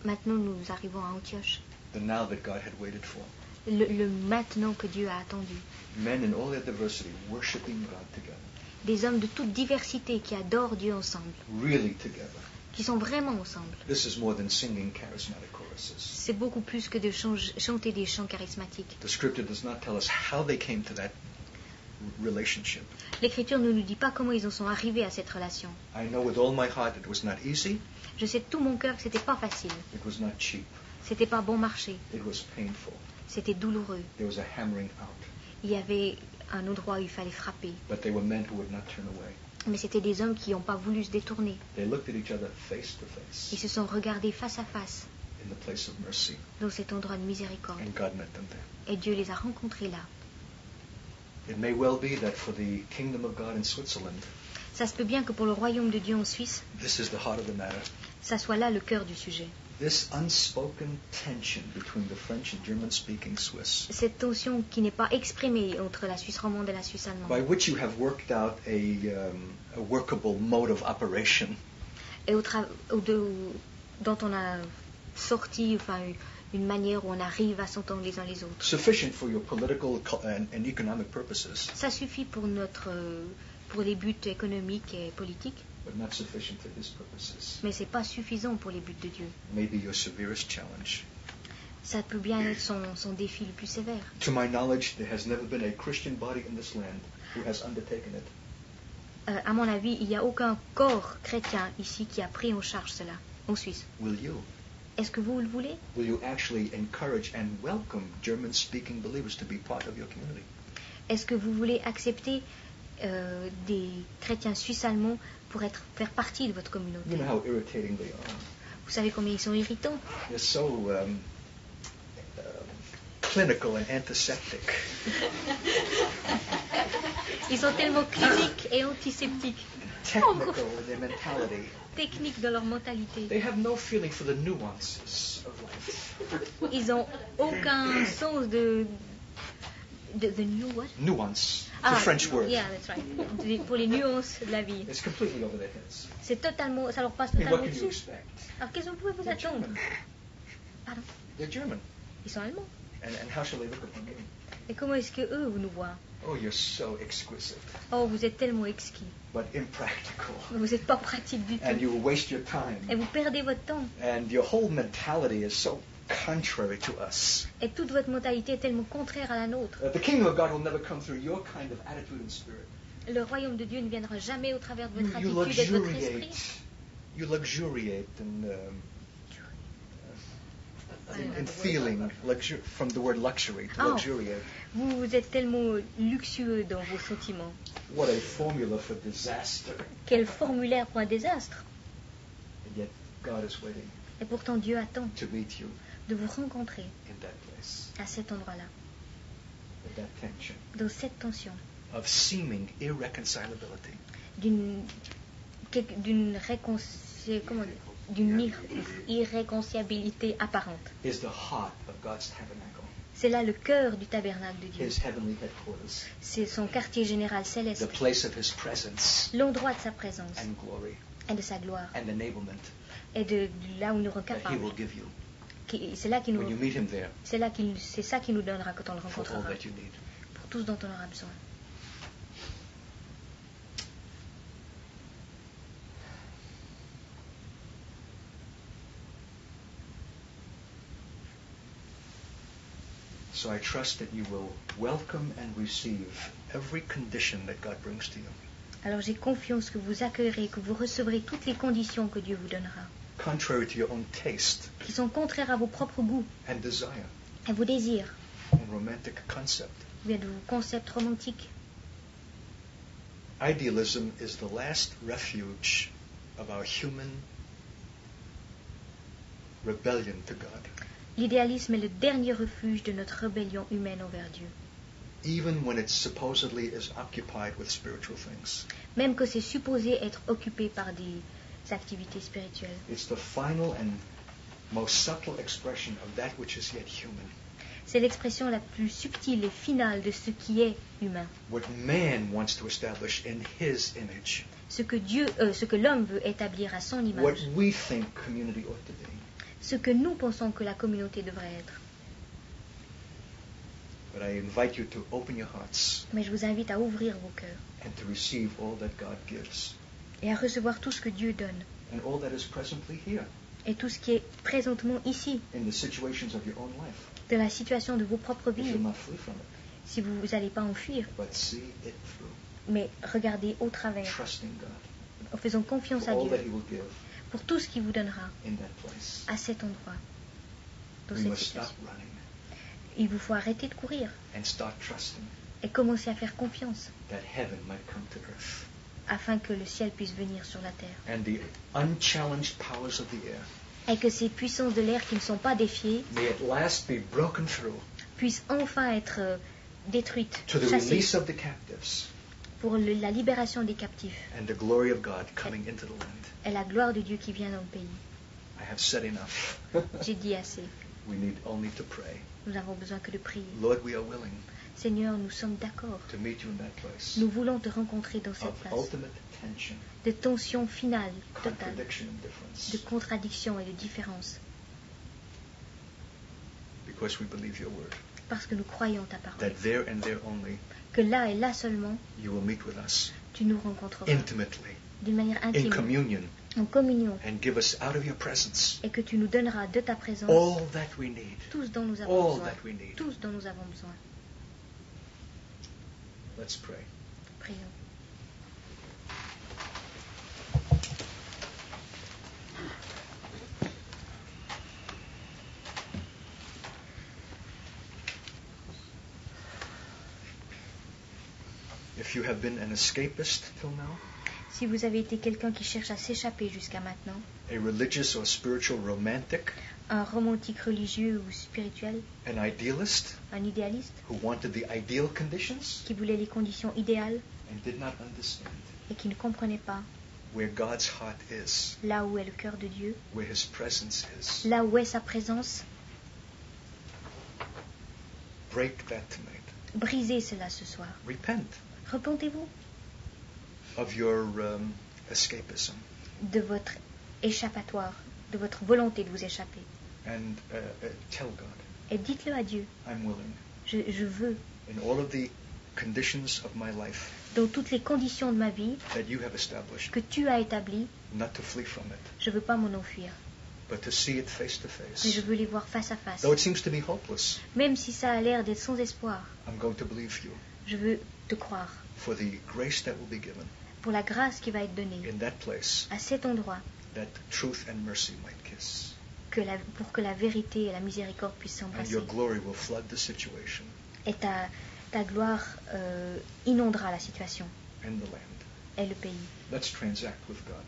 Maintenant, nous arrivons à Antioche. the now that God had waited for. Le maintenant que Dieu a attendu. Men in all their diversity worshiping God together, Des hommes de toute diversité qui adorent Dieu ensemble, really together. qui sont vraiment ensemble. This is more than singing charismatic choruses. C'est beaucoup plus que de chanter des chants charismatiques. The scripture does not tell us how they came to that relationship. L'Écriture ne nous dit pas comment ils en sont arrivés à cette relation. I know with all my heart it was not easy, Je sais de tout mon cœur que c'était pas facile. it was not cheap. C'était pas bon marché. It was painful. C'était douloureux. There was a hammering out. Il y avait un endroit où il fallait frapper. But they were men who would not turn away. Mais c'était des hommes qui n'ont pas voulu se détourner. They looked at each other face to face Ils se sont regardés face à face in the place of mercy. dans cet endroit de miséricorde. And God met them there. Et Dieu les a rencontrés là. It may well be that for the kingdom of God in Switzerland, Ça se peut bien que pour le royaume de Dieu en Suisse, this is the heart of the matter. ça soit là le cœur du sujet. This unspoken tension between the French and German-speaking Swiss, Cette tension qui n'est pas exprimée entre la Suisse romande et la Suisse by allemande, which you have worked out a workable mode of operation, et dont on a sorti une manière où on arrive à s'entendre les uns les autres. sufficient for your political and economic purposes, Ça suffit pour les buts économiques et politiques, but not sufficient for His purposes. mais c'est pas suffisant pour les buts de Dieu. Maybe your severest challenge. Ça peut bien être son défi le plus sévère. To my knowledge, there has never been a Christian body in this land who has undertaken it. À mon avis, il n'y a aucun corps chrétien ici qui a pris en charge cela, en Suisse. Will you? Est-ce que vous le voulez? Will you actually encourage and welcome German-speaking believers to be part of your community? Est-ce que vous voulez accepter des chrétiens suisses-allemands pour faire partie de votre communauté? You know how irritating they are. Vous savez combien ils sont irritants? They're so clinical and antiseptic. Ils sont tellement cliniques et antiseptiques, Technical in their mentality. techniques dans leur mentalité. They have no feeling for the nuances of life. Ils n'ont aucun sens de new what? Nuance. It's a French word. Yeah, that's right. Pour les nuances de la vie. It's completely over their heads. C'est totalement, ça leur passe I mean, what totalement can you dessus. expect? Alors qu'est-ce que vous pouvez vous They're attendre? German. Pardon, They're German. ils sont allemands. And how shall they look upon you? Et comment est-ce que eux nous voient? Oh, you're so exquisite, Oh, vous êtes tellement exquis. but impractical. Vous n'êtes pas pratique du And tout. you waste your time. Et vous perdez votre temps. And your whole mentality is so contrary to us. Et toute votre mentalité est tellement contraire à la nôtre. The kingdom of God will never come through your kind of attitude and spirit. Le royaume de Dieu ne viendra jamais au travers de votre You attitude et de votre esprit. luxuriate. You luxuriate in feeling, from the word luxury, to Oh. luxuriate. Vous êtes tellement luxueux dans vos sentiments. What a formula for disaster. Quel formulaire pour un désastre. And yet God is waiting Et pourtant Dieu attend to meet you de vous rencontrer in that place, à cet endroit-là, with that tension dans cette tension of seeming irreconcilability. d'une irréconciliabilité apparente. Is the heart of God's tabernacle, C'est là le cœur du tabernacle de Dieu. His heavenly headquarters, C'est son quartier général the céleste, place of His presence l'endroit de sa présence and glory et de sa gloire and enablement et de là où nous rend that He capables. will give you C'est là qu'il when you nous, meet Him there c'est ça qu'il nous donnera quand on le for all rencontrera, that you need. pour tout ce dont on aura besoin. So I trust that you will welcome and receive every condition that God brings to you, Alors j'ai confiance que vous accueillerez, que vous recevrez toutes les conditions que Dieu vous donnera, contrary to your own taste qui sont contraires à vos propres goûts, and desire à vos désirs, and romantic concept. ou bien de vos concepts romantiques. Idealism is the last refuge of our human rebellion to God. L'idéalisme est le dernier refuge de notre rébellion humaine envers Dieu. Even when it supposedly is occupied with spiritual things. Même que c'est supposé être occupé par des activités spirituelles. It's the final and most subtle expression of that which is yet human. C'est l'expression la plus subtile et finale de ce qui est humain. What man wants to establish in his image. Ce que l'homme veut établir à son What image. we think community ought to be. Ce que nous pensons que la communauté devrait être. But I invite you to open your hearts Mais je vous invite à ouvrir vos cœurs and to receive all that God gives et à recevoir tout ce que Dieu donne and all that is presently here et tout ce qui est présentement ici, in the situations of your own life. de la situation de vos propres You vies, shall not flee from it, si vous n'allez pas en fuir, but see it through, mais regardez au travers, trusting God en faisant confiance for à all that He Dieu will give pour tout ce qu'il vous donnera in that place. à cet endroit. dans We cette must stop situation. running Il vous faut arrêter de courir and start trusting et commencer à faire confiance that heaven might come to earth. afin que le ciel puisse venir sur la terre. And the unchallenged powers of the air Et que ces puissances de l'air qui ne sont pas défiées may at last be broken through puissent enfin être détruites, to the chassées, release of the captives pour la libération des captifs and the glory of God coming into the land. et la gloire de Dieu qui vient dans le pays. I have said enough. J'ai dit assez. We need only to pray. Nous n'avons besoin que de prier. Lord, we are willing Seigneur, nous sommes d'accord. to meet you in that place Nous voulons te rencontrer dans cette of place ultimate tension, de tension finale, totale, contradiction, and difference, de contradiction et de différence, because we believe your word, parce que nous croyons ta parole. that there and there only Que là et là seulement, you will meet with us tu nous rencontreras intimately, d'une manière in intime, communion, en communion, and give us out of your presence et que tu nous donneras de ta présence all that we need. tout ce dont nous avons All besoin. that we need. Tout ce dont nous avons besoin. Let's pray. Prions. If you have been an escapist till now, Si vous avez été quelqu'un qui cherche à s'échapper jusqu'à maintenant, a religious or spiritual romantic, un romantique religieux ou spirituel, an idealist un idéaliste, who wanted the ideal conditions qui voulait les conditions idéales and did not understand et qui ne comprenait pas where God's heart is, là où est le cœur de Dieu, where His presence is. là où est sa présence, Break that tonight. brisez cela ce soir. Repent Repentez-vous of your escapism de votre échappatoire, de votre volonté de vous échapper. and tell God, Et dites-le à Dieu, I'm willing, je veux, in all of the conditions of my life dans toutes les conditions de ma vie that you have established, que tu as établies, not to flee from it, je ne veux pas m'en enfuir, but to see it face to mais je face. veux les voir face à face. Though it seems to be hopeless, Même si ça a l'air d'être sans espoir, I'm going to believe you je veux te croire for the grace that will be given pour la grâce qui va être donnée in that place, à cet endroit that truth and mercy might kiss. pour que la vérité et la miséricorde puissent And s'embrasser. your glory will flood the situation Et ta gloire inondera la situation and the land. et le pays. Let's transact with God.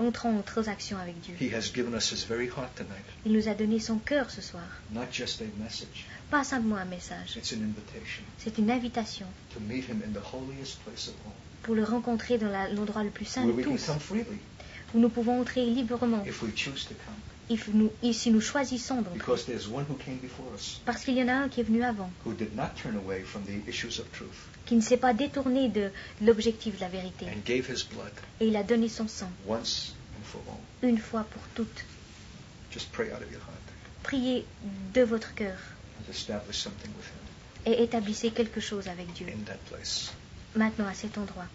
Entrons en transaction avec Dieu. He has given us His very heart tonight, Il nous a donné son cœur ce soir. not just a message, Pas simplement un message, it's an invitation c'est une invitation to meet Him in the holiest place of all, pour le rencontrer dans l'endroit le plus saint where de we can tous, come freely où nous pouvons entrer librement, if we choose to come. si nous choisissons d'entrer. Because there's one who came before us, Parce qu'il y en a un qui est venu avant, who did not turn away from the issues of truth qui ne s'est pas détourné de l'objectif de la vérité. and gave His blood Et il a donné son sang, once and for all. une fois pour toutes. Just pray out of your heart Priez de votre cœur and establish something with Him et établissez quelque chose avec Dieu, in that place. maintenant à cet endroit.